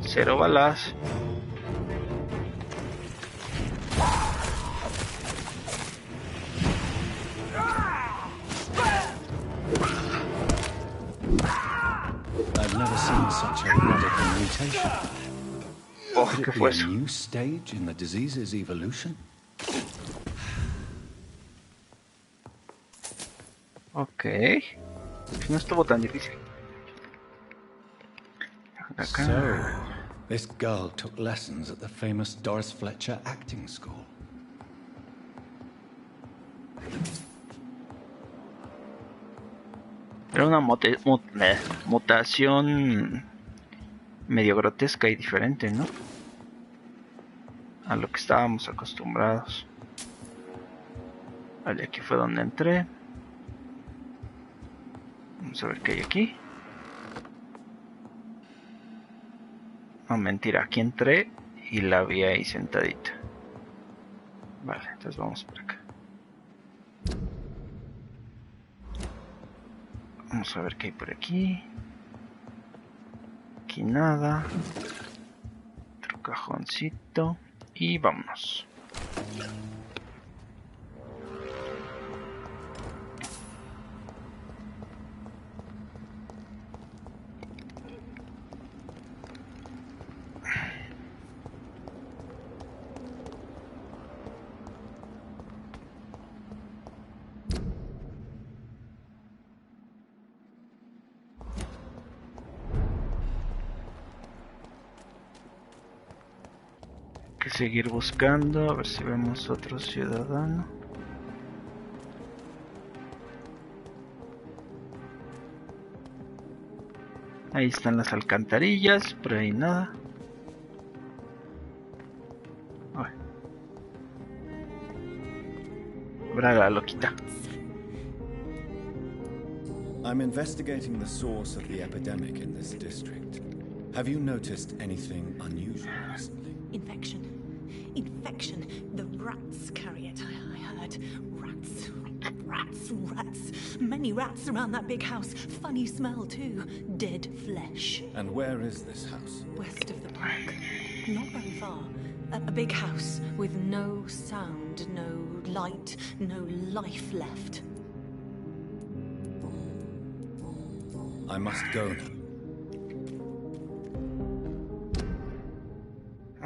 Cero balas. I've never seen such a radical mutation. Oh, Could ¿qué it be fue a eso? new stage in the disease's evolution? Ok. No estuvo tan difícil. Acá. So, this girl took lessons at the famous Doris Fletcher acting school. Era una mutación medio grotesca y diferente, ¿no? A lo que estábamos acostumbrados. Vale, aquí fue donde entré. Vamos a ver qué hay aquí. No, mentira, aquí entré y la vi ahí sentadita. Vale, entonces vamos por acá. Vamos a ver qué hay por aquí. Aquí nada. Otro cajoncito. Y vámonos. Seguir buscando, a ver si vemos otro ciudadano. Ahí están las alcantarillas, pero ahí nada. Ay. Braga, loquita. I'm investigating the source of the epidemic in this district. Have you noticed anything unusual recently? Infection. Infection. The rats carry it, I heard. Rats. Rats. Rats. Many rats around that big house. Funny smell, too. Dead flesh. And where is this house? West of the park. Not very far. A big house with no sound, no light, no life left. I must go now.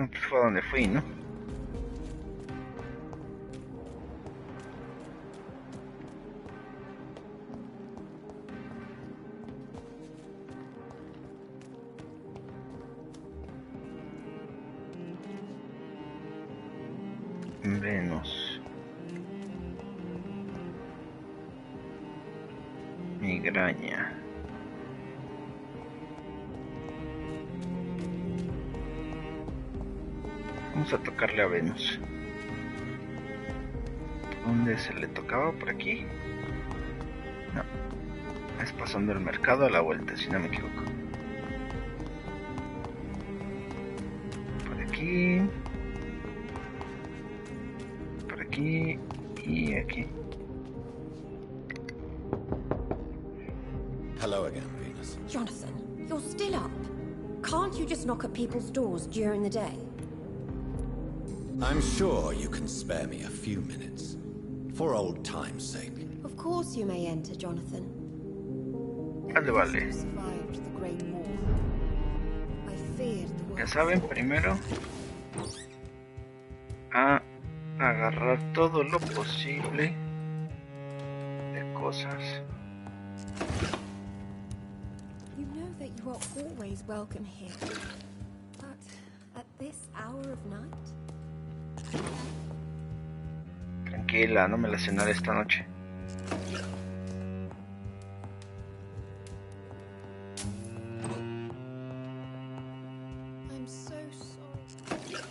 Pues fue a donde fui, ¿no? Venus. Migraña. Vamos a tocarle a Venus. ¿Dónde se le tocaba? ¿Por aquí? No. Es pasando el mercado a la vuelta, si no me equivoco. Por aquí. Por aquí. Y aquí. Hello again, Venus. Jonathan, you're still up. Can't you just knock at people's doors during the day? I'm sure you can spare me a few minutes. For old time's sake. Of course you may enter, Jonathan. Vale. Survived the Great War. I feared the Ya world. saben, primero a agarrar todo lo posible de cosas. You know that you are always welcome here. But at this hour of night? Tranquila, no me la cenaré esta noche. I'm so sorry.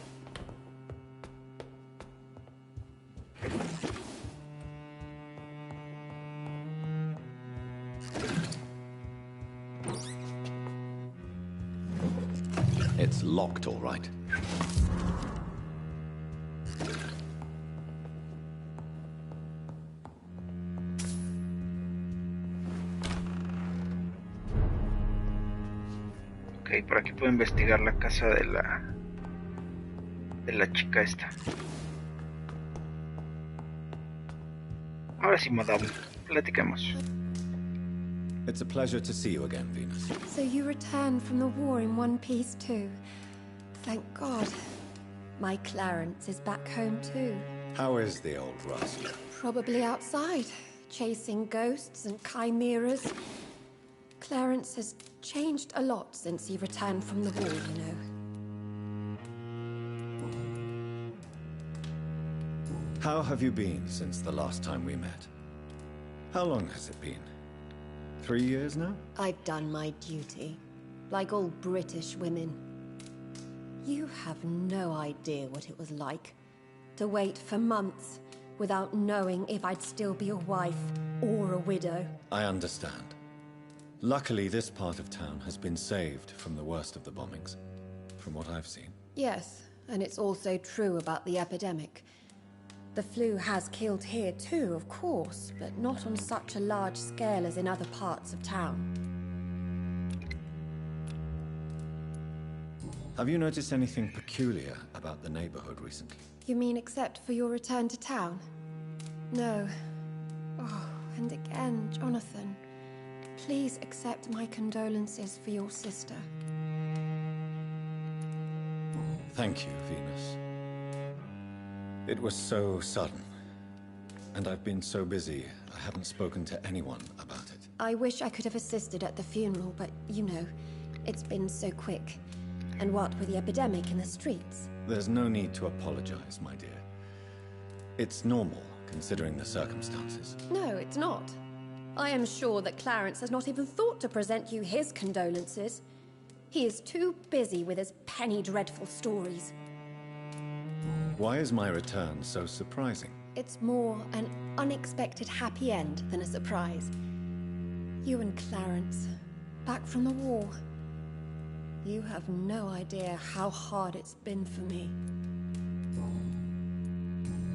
It's locked, all right. Ok, por aquí puedo investigar la casa de la chica esta. Ahora sí, madame, platiquemos. It's a pleasure to see you again, Venus. So you returned from the war in one piece too. Thank God. My Clarence is back home too. How is the old rascal? Probably outside, chasing ghosts and chimeras. Clarence has changed a lot since he returned from the war, you know. How have you been since the last time we met? How long has it been? 3 years now? I've done my duty, like all British women. You have no idea what it was like to wait for months without knowing if I'd still be a wife or a widow. I understand. Luckily, this part of town has been saved from the worst of the bombings, from what I've seen. Yes, and it's also true about the epidemic. The flu has killed here too, of course, but not on such a large scale as in other parts of town. Have you noticed anything peculiar about the neighborhood recently? You mean except for your return to town? No. Oh, and again, Jonathan. Please accept my condolences for your sister. Thank you, Venus. It was so sudden, and I've been so busy, I haven't spoken to anyone about it. I wish I could have assisted at the funeral, but you know, it's been so quick. And what with the epidemic in the streets? There's no need to apologize, my dear. It's normal, considering the circumstances. No, it's not. I am sure that Clarence has not even thought to present you his condolences. He is too busy with his penny dreadful stories. Why is my return so surprising? It's more an unexpected happy end than a surprise. You and Clarence, back from the war. You have no idea how hard it's been for me.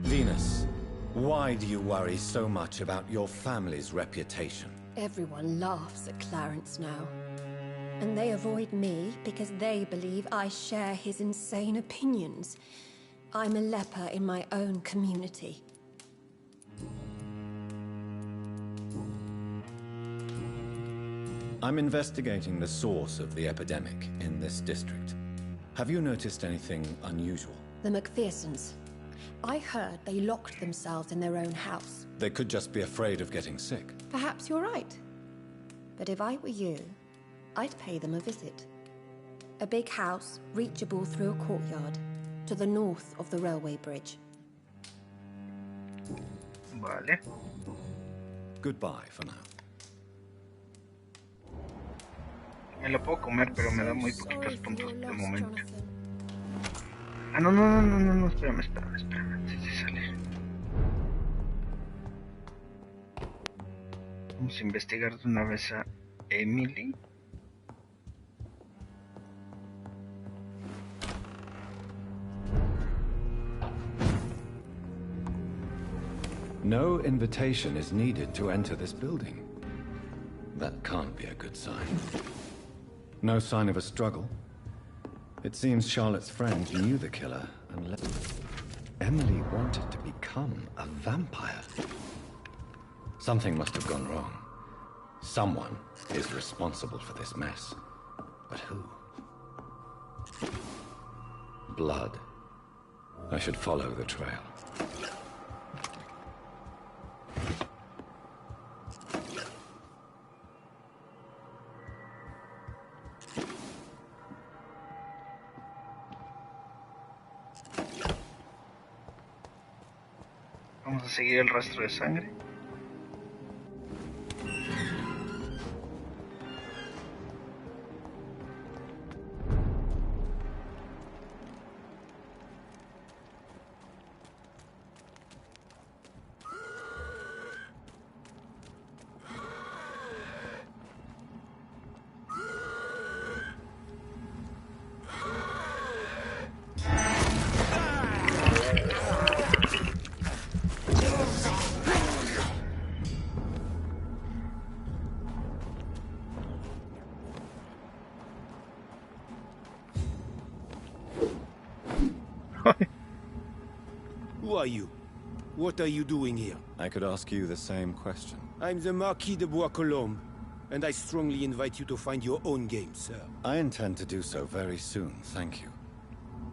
Venus, why do you worry so much about your family's reputation? Everyone laughs at Clarence now. And they avoid me because they believe I share his insane opinions. I'm a leper in my own community. I'm investigating the source of the epidemic in this district. Have you noticed anything unusual? The McPhersons. I heard they locked themselves in their own house. They could just be afraid of getting sick. Perhaps you're right. But if I were you, I'd pay them a visit. A big house, reachable through a courtyard, to the north of the railway bridge. Vale. Goodbye for now. Me lo puedo comer, pero me da muy poquitos puntos de momento. Ah, no, espérame. Antes de salir. Vamos a investigar de una vez a Emily. No invitation is needed to enter this building. That can't be a good sign. No sign of a struggle. It seems Charlotte's friend knew the killer and let... Emily wanted to become a vampire. Something must have gone wrong. Someone is responsible for this mess. But who? Blood. I should follow the trail. Vamos a seguir el rastro de sangre. Who are you? What are you doing here? I could ask you the same question. I'm the Marquis de Bois-Colombes, and I strongly invite you to find your own game, sir. I intend to do so very soon, thank you.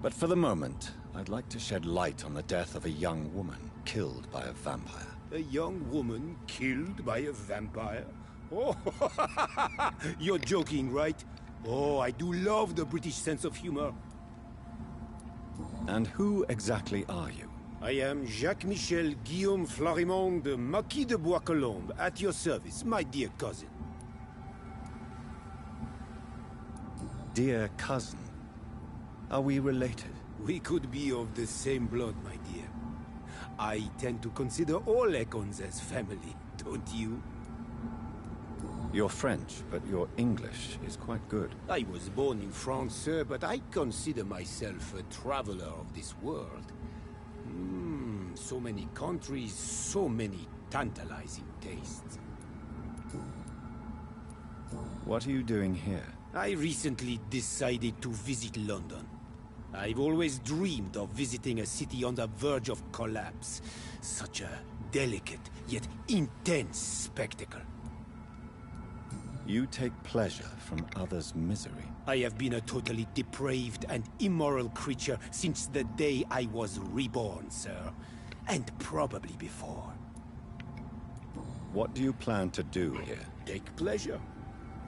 But for the moment, I'd like to shed light on the death of a young woman killed by a vampire. A young woman killed by a vampire? Oh, you're joking, right? Oh, I do love the British sense of humor. And who exactly are you? I am Jacques-Michel Guillaume Florimond de Marquis de Bois-Colombes, at your service, my dear cousin. Dear cousin? Are we related? We could be of the same blood, my dear. I tend to consider all Econs as family, don't you? You're French, but your English is quite good. I was born in France, sir, but I consider myself a traveler of this world. So many countries, so many tantalizing tastes. What are you doing here? I recently decided to visit London. I've always dreamed of visiting a city on the verge of collapse. Such a delicate, yet intense spectacle. You take pleasure from others' misery. I have been a totally depraved and immoral creature since the day I was reborn, sir. And probably before. What do you plan to do here? Take pleasure.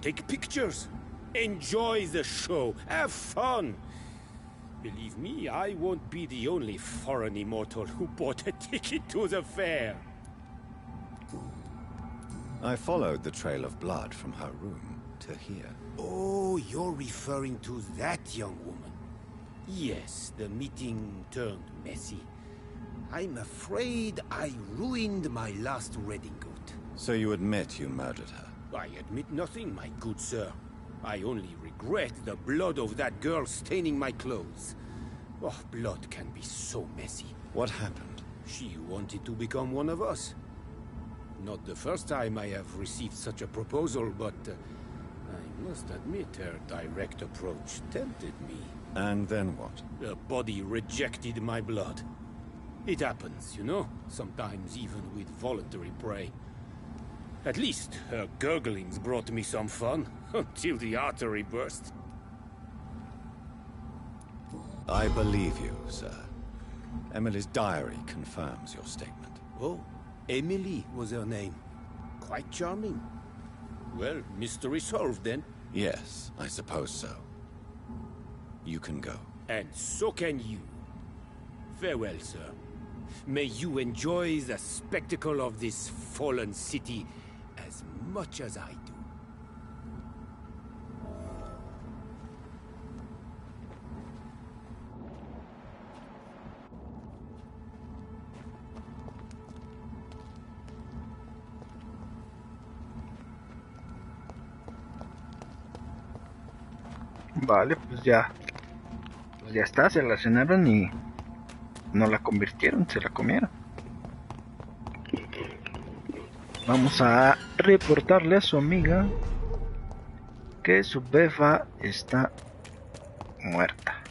Take pictures. Enjoy the show. Have fun. Believe me, I won't be the only foreign immortal who bought a ticket to the fair. I followed the trail of blood from her room to here. Oh, you're referring to that young woman. Yes, the meeting turned messy. I'm afraid I ruined my last redingote. So you admit you murdered her? I admit nothing, my good sir. I only regret the blood of that girl staining my clothes. Oh, blood can be so messy. What happened? She wanted to become one of us. Not the first time I have received such a proposal, but I must admit her direct approach tempted me. And then what? The body rejected my blood. It happens, you know, sometimes even with voluntary prey. At least her gurglings brought me some fun, until the artery burst. I believe you, sir. Emily's diary confirms your statement. Oh, Emily was her name. Quite charming. Well, mystery solved then. Yes, I suppose so. You can go. And so can you. Farewell, sir. May you enjoy the spectacle of this fallen city as much as I do. Vale, pues ya está, se la cenaron y no la convirtieron, se la comieron. Vamos a reportarle a su amiga que su befa está muerta.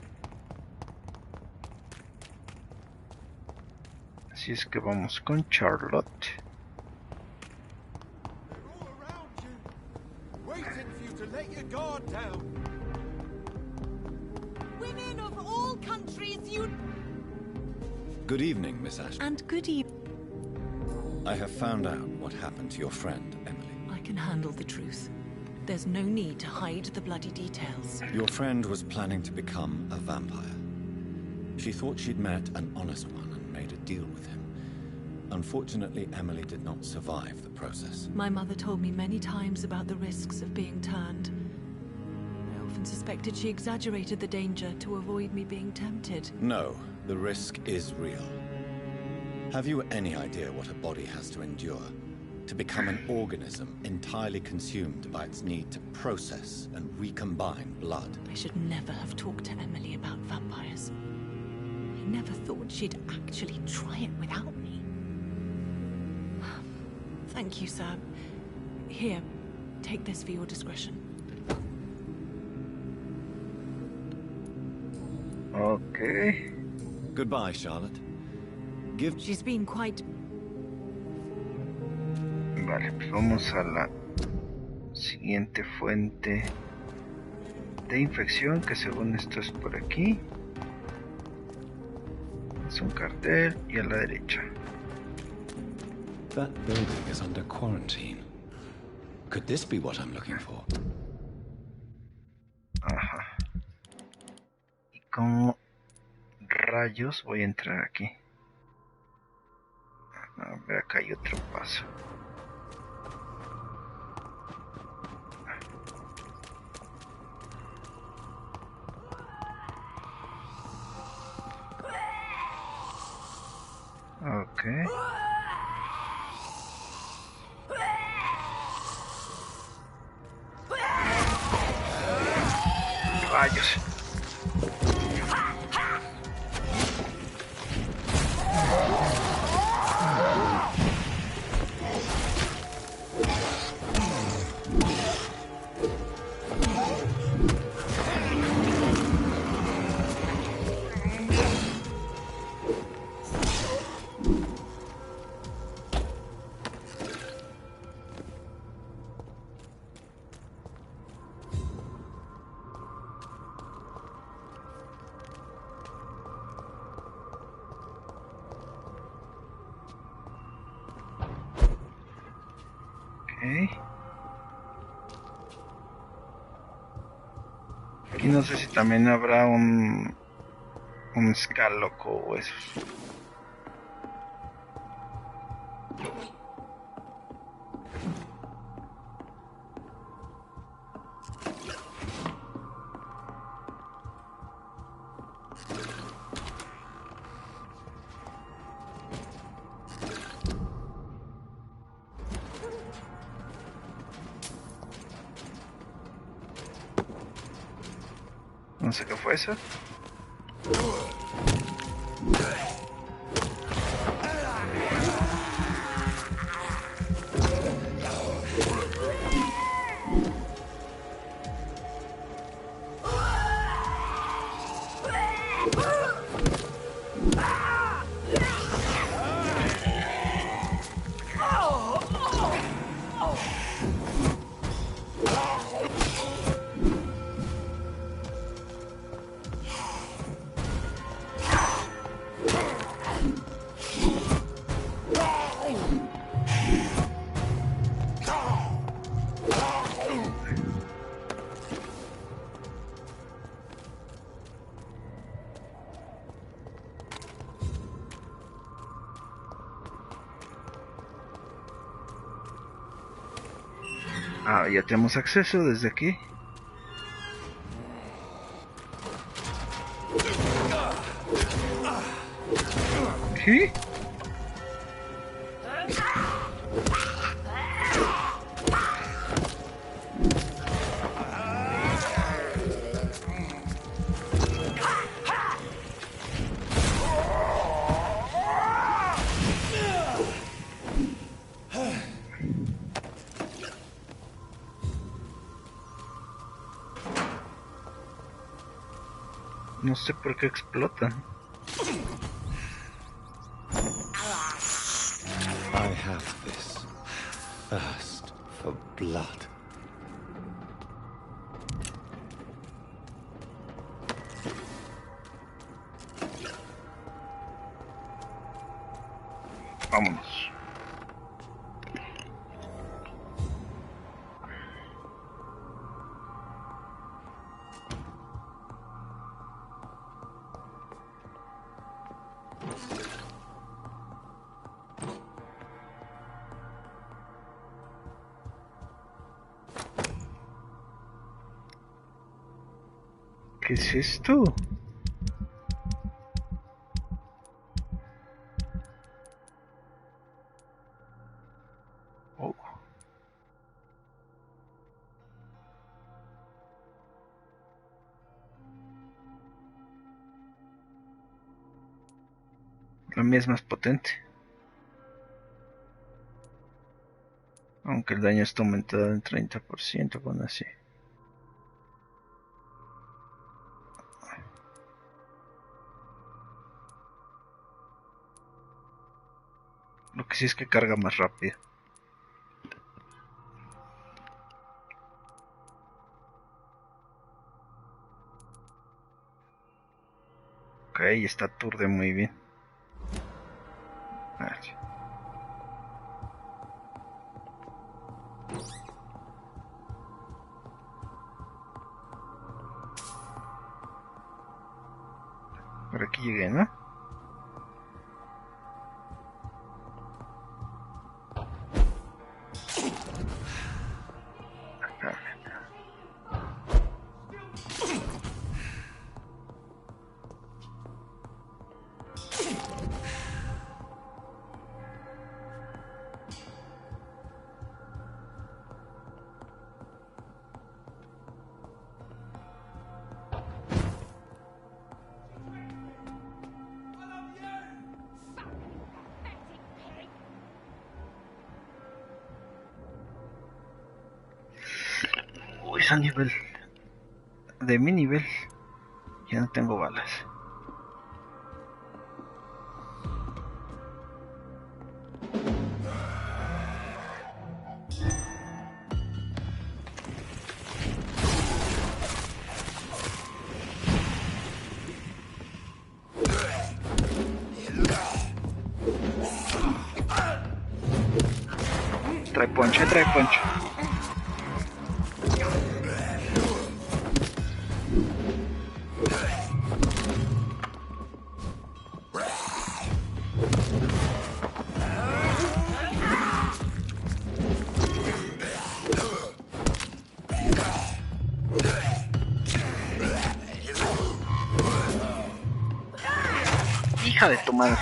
Así es que vamos con Charlotte. Women of all countries, you... Good evening, Miss Ashton. And good evening. I have found out what happened to your friend, Emily. I can handle the truth. There's no need to hide the bloody details. Your friend was planning to become a vampire. She thought she'd met an honest one and made a deal with him. Unfortunately, Emily did not survive the process. My mother told me many times about the risks of being turned. I often suspected she exaggerated the danger to avoid me being tempted. No, the risk is real. Have you any idea what a body has to endure? To become an organism entirely consumed by its need to process and recombine blood? I should never have talked to Emily about vampires. I never thought she'd actually try it without me. Thank you, sir. Here, take this for your discretion. Okay. Goodbye, Charlotte. She's been quite... Vale, pues vamos a la siguiente fuente de infección, que según esto es por aquí. Es un cartel y a la derecha. That building is under quarantine. Could this be what I'm looking for? Ajá. ¿Y cómo rayos voy a entrar aquí? A ver, acá hay otro paso. Okay. Rayos. Aquí no sé si también habrá un escaloco o eso. No sé qué fue eso. Ah, ya tenemos acceso desde aquí. ¿Qué? No sé por qué explotan. I have this thirst for blood. Vámonos. ¿Qué es esto? Oh. La mía es más potente. Aunque el daño está aumentado en 30% con así. Lo que sí es que carga más rápido. Ok, esta aturde muy bien. A ver. Por aquí llegué, ¿no? Uy, ese nivel. De mi nivel. Ya no tengo balas. Trae poncho, trae poncho. Hija de tu madre.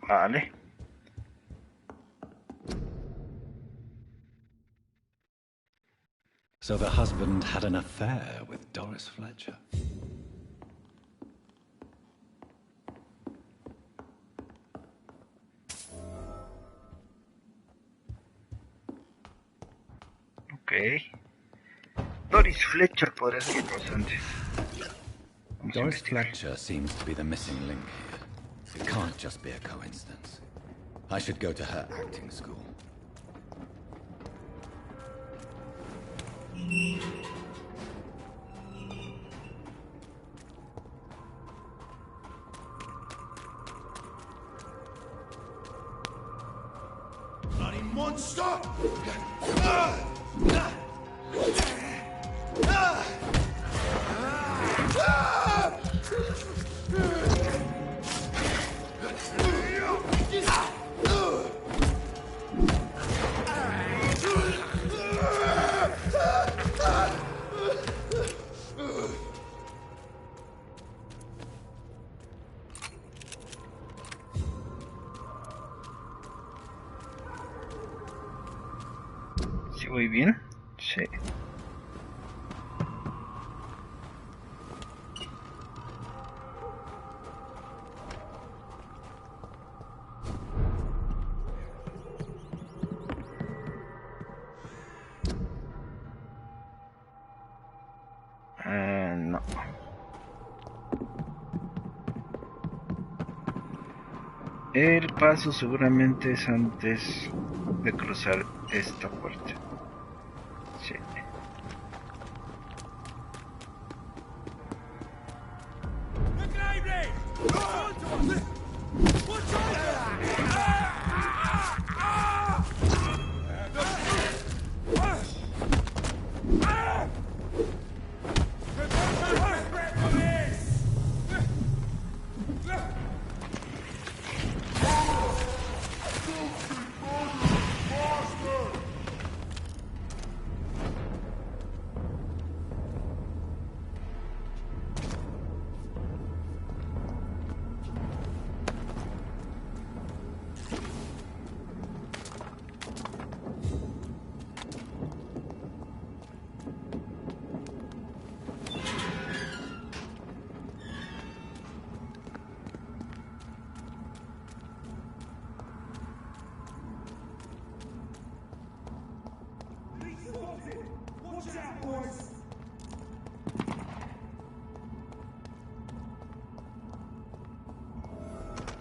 Vale. So the husband had an affair with Doris Fletcher. Ok. Doris Fletcher podría ser interesante. Doris Fletcher seems to be the missing link here. It can't just be a coincidence. I should go to her acting school. Bloody monster! ¿Sí voy bien? Sí. No. El paso seguramente es antes de cruzar esta puerta. Sí.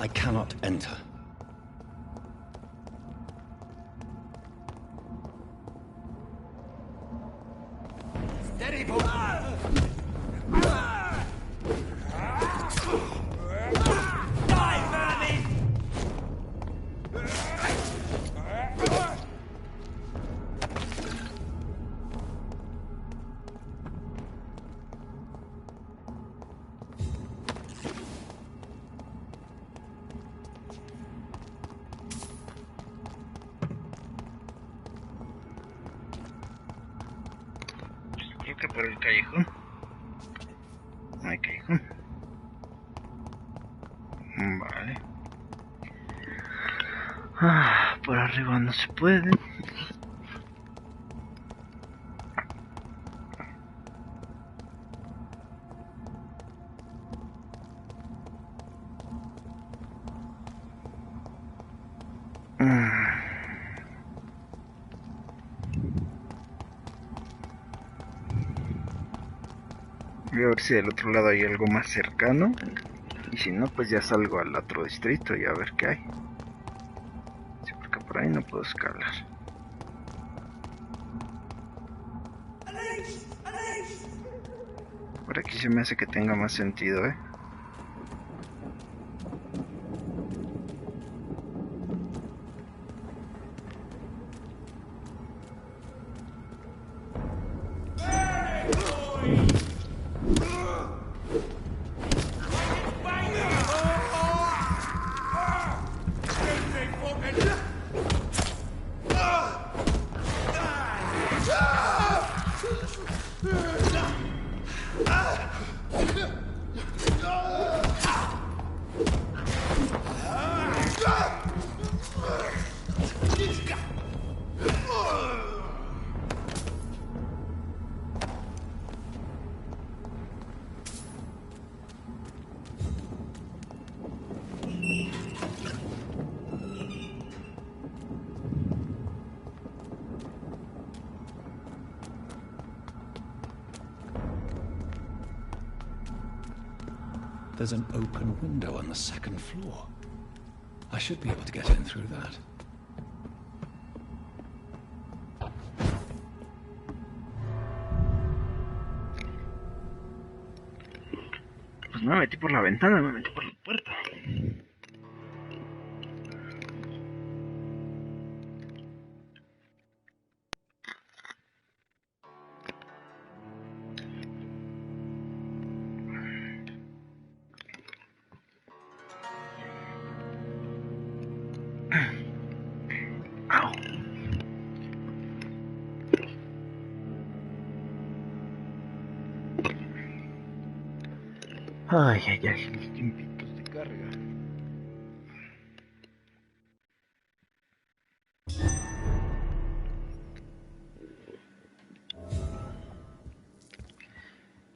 I cannot enter. Steady, boy! Die, vermin! Creo que por el callejón. No hay callejón. Vale. Por arriba no se puede. Voy a ver si del otro lado hay algo más cercano. Y si no, pues ya salgo al otro distrito y a ver qué hay. Sí, porque por ahí no puedo escalar. Por aquí se me hace que tenga más sentido, ¿eh? There's an open window on the second floor. I should be able to get in through that. Pues no me metí por la ventana, me metí por la puerta. Ay, ay, ay, los tiempitos de carga.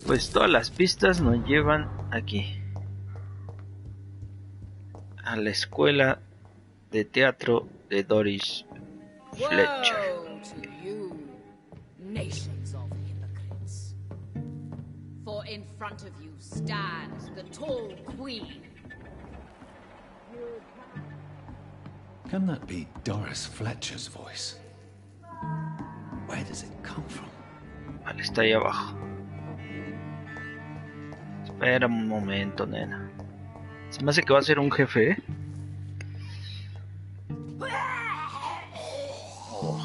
Pues todas las pistas nos llevan aquí. A la escuela de teatro de Doris Fletcher. Woe to you, nations of hypocrites. For in front of you stands the tall queen. Can that be Doris Fletcher's voice? Where does it come from? Vale, está ahí abajo. Espera un momento, nena. Se me hace que va a ser un jefe, ¿eh? Oh.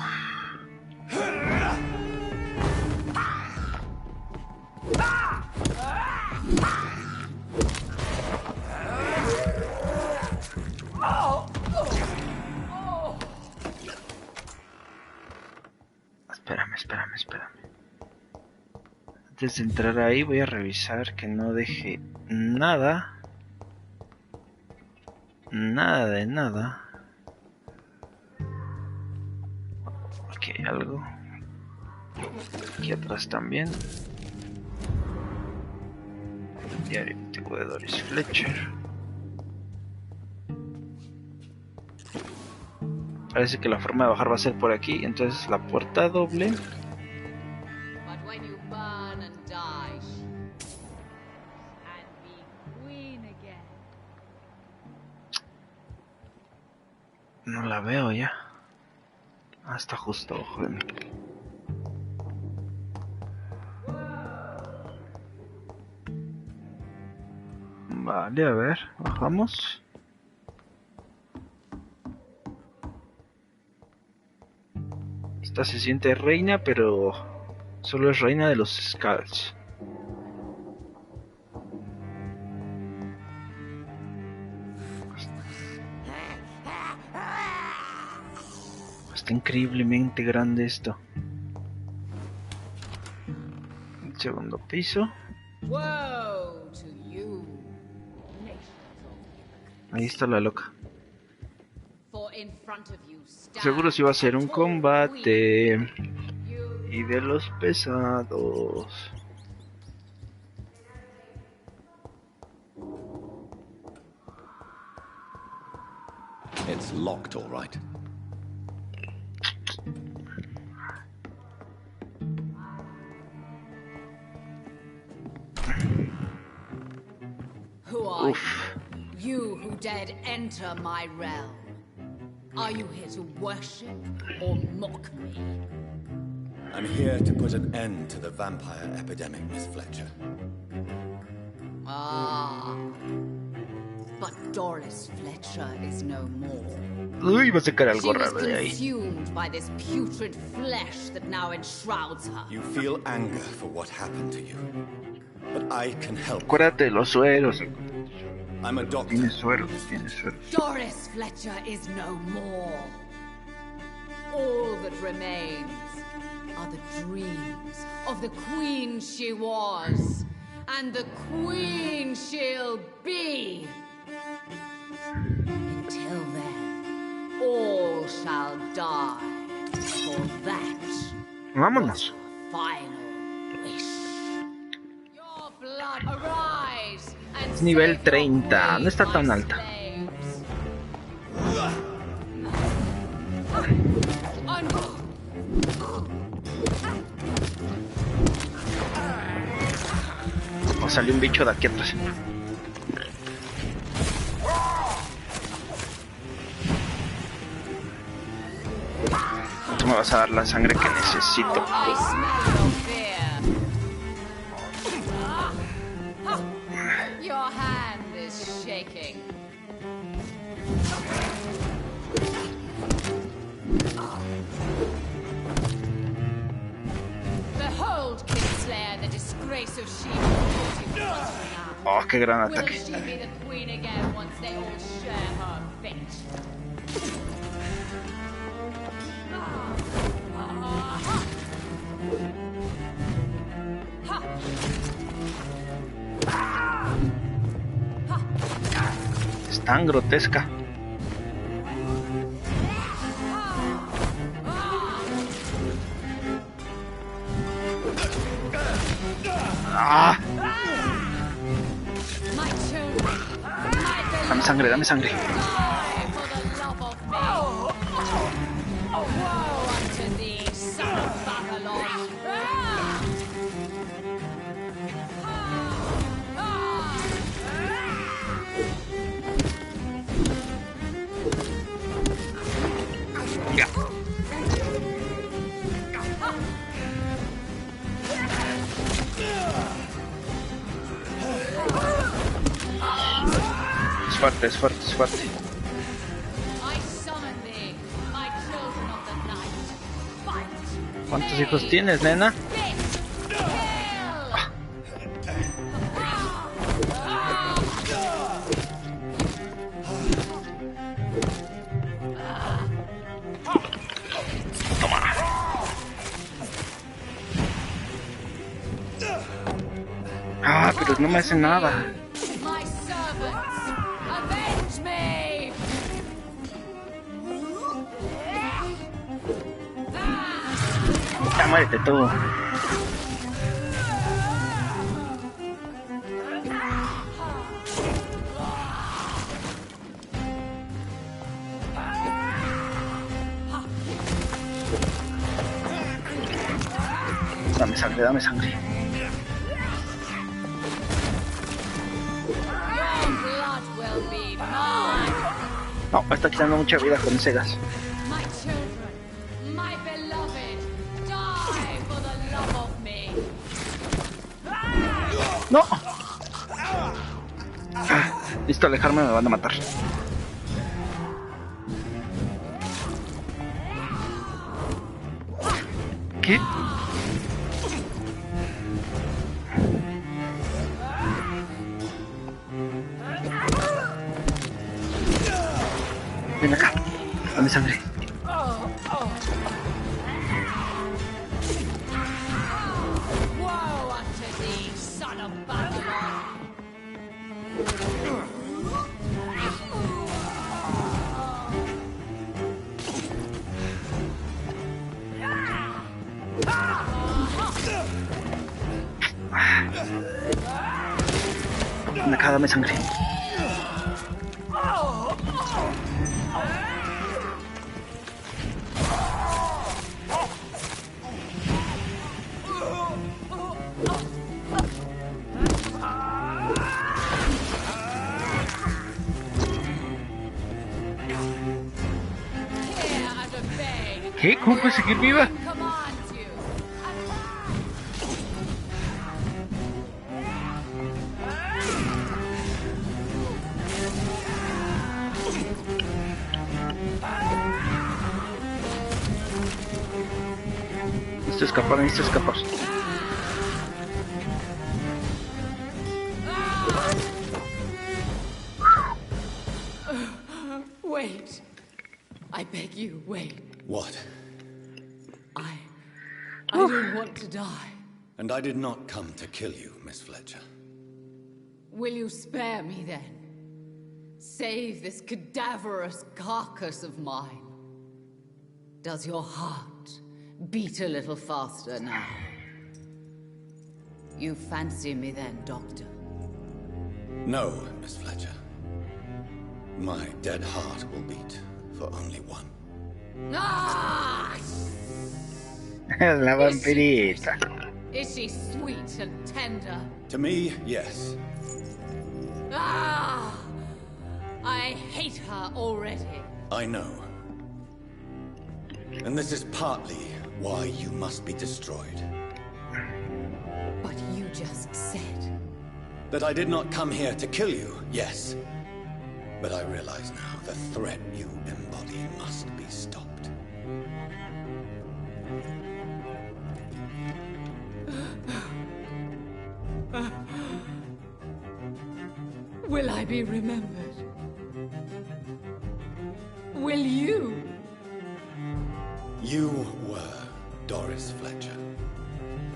Espérame. Antes de entrar ahí voy a revisar que no deje nada. Nada de nada. Aquí hay algo. Aquí atrás también. Diario antiguo de Doris Fletcher. Parece que la forma de bajar va a ser por aquí. Entonces la puerta doble. No la veo ya. Ah, está justo abajo de mí. Vale, a ver, bajamos. Esta se siente reina, pero solo es reina de los Skulls. Está increíblemente grande esto. El segundo piso. Ahí está la loca. Seguro si va a ser un combate. Y de los pesados. It's locked, all right. Who are you? You who dared enter my realm. Are you here to worship or mock me? I'm here to put an end to the vampire epidemic, Miss Fletcher. Ah. But Doris Fletcher is no more. Uy, va a sacar algo She was raro de ahí. consumed by this putrid flesh that now enshrouds her. You feel anger for what happened to you. But I can help. Acuérdate de los sueros. I'm a doctor. Tiene sueros. Doris Fletcher is no more. All that remains are the dreams of the queen she was, and the queen she'll be. Until then, all shall die, for that Vámonos. final wish. Your blood arise and Es nivel 30, no está tan alta. Oh, salió un bicho de aquí atrás. Tú me vas a dar la sangre que necesito. Your hand is shaking. Behold, Kingslayer, the disgrace of she. Oh, qué gran Will ataque. she be the queen again once they all share her fate? Es tan grotesca. ¡Ah! Dame sangre, dame sangre. Ya. Es fuerte, es fuerte, es fuerte. ¿Cuántos hijos tienes, nena? Ah, pero no me hace nada. Ya muérete tú. Dame sangre, dame sangre. No, me está quitando mucha vida con ese gas. No. Ah, listo, alejarme, me van a matar. ¿Qué? Ven acá, dame sangre. Ven acá, dame sangre. ¿Qué? ¿Cómo puedes seguir viva? Necesito escapar, necesito escapar. Wait. I beg you, wait. What? I don't want to die. And I did not come to kill you, Miss Fletcher. Will you spare me then? Save this cadaverous carcass of mine. Does your heart beat a little faster now? You fancy me then, Doctor? No, Miss Fletcher. My dead heart will beat for only one. Ah! La vampirita. Is she sweet and tender? To me, yes. Ah! I hate her already. I know. And this is partly why you must be destroyed. But you just said... That I did not come here to kill you, yes. But I realize now the threat you embody must be stopped. Will I be remembered? Will you? You were Doris Fletcher,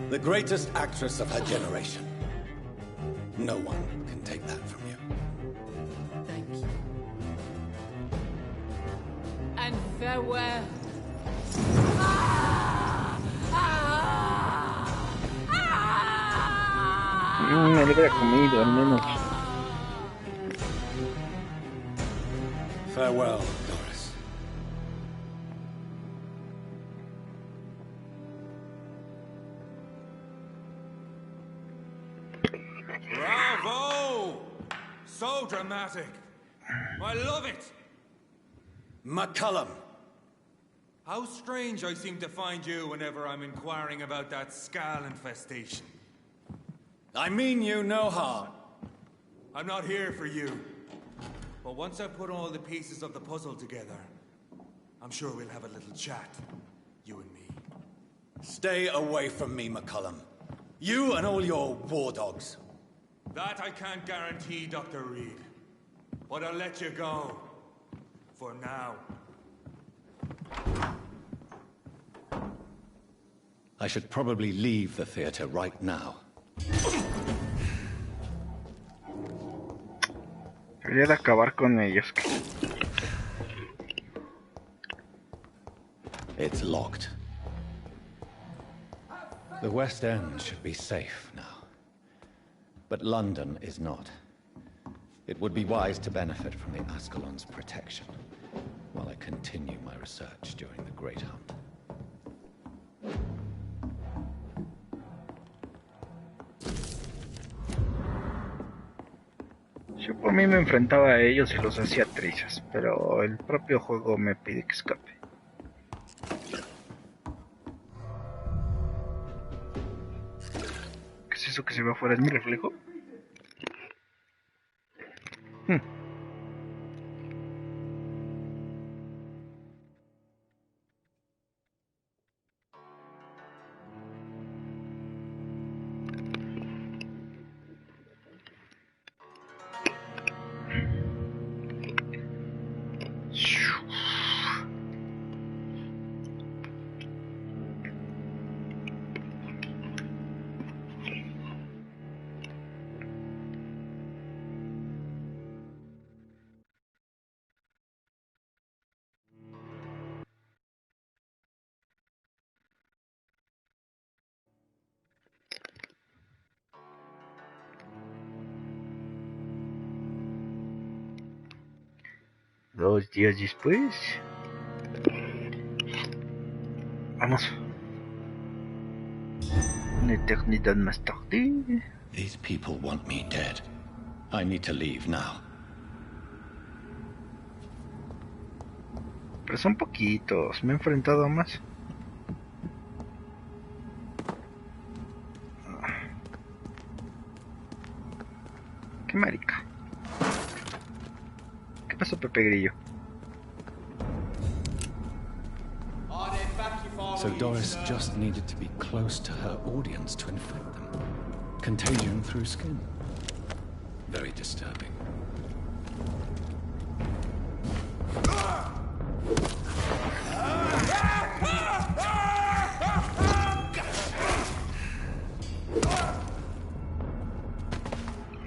the greatest actress of her generation. No one can take that from you. Thank you. And farewell. Ah! Ah! Ah! me lo hubiera comido al menos. Farewell, Doris. Bravo! So dramatic. I love it. McCullum. How strange I seem to find you whenever I'm inquiring about that Skal infestation. I mean you no harm. I'm not here for you. But once I put all the pieces of the puzzle together, I'm sure we'll have a little chat, you and me. Stay away from me, McCullum. You and all your war dogs. That I can't guarantee, Dr. Reed. But I'll let you go. For now. I should probably leave the theater right now. Debería de acabar con ellos. It's locked. The West End should be safe now. But London is not. It would be wise to benefit from the Ascalon's protection while I continue my research during the Great Hunt. Yo por mí me enfrentaba a ellos y los hacía trizas, pero el propio juego me pide que escape. ¿Qué es eso que se ve afuera? ¿Es mi reflejo? Dos días después. Vamos. Una eternidad más tarde. These people want me dead. I need to leave now. Pero son poquitos, me he enfrentado a más. Qué marica. ¿Qué pasó, Pepe Grillo? So Doris just needed to be close to her audience to infect them. Contagion through skin. Very disturbing.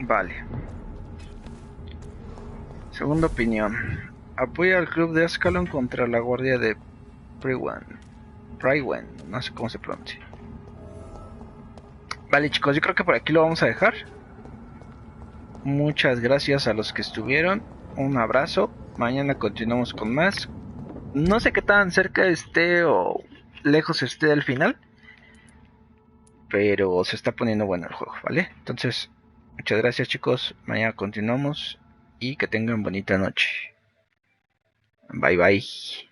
Vale. Segunda opinión. Apoya al club de Ascalon contra la guardia de Prywen, no sé cómo se pronuncia. Vale, chicos, yo creo que por aquí lo vamos a dejar. Muchas gracias a los que estuvieron. Un abrazo. Mañana continuamos con más. No sé qué tan cerca esté o lejos esté del final, pero se está poniendo bueno el juego, ¿vale? Entonces, muchas gracias, chicos. Mañana continuamos y que tengan bonita noche. Bye bye.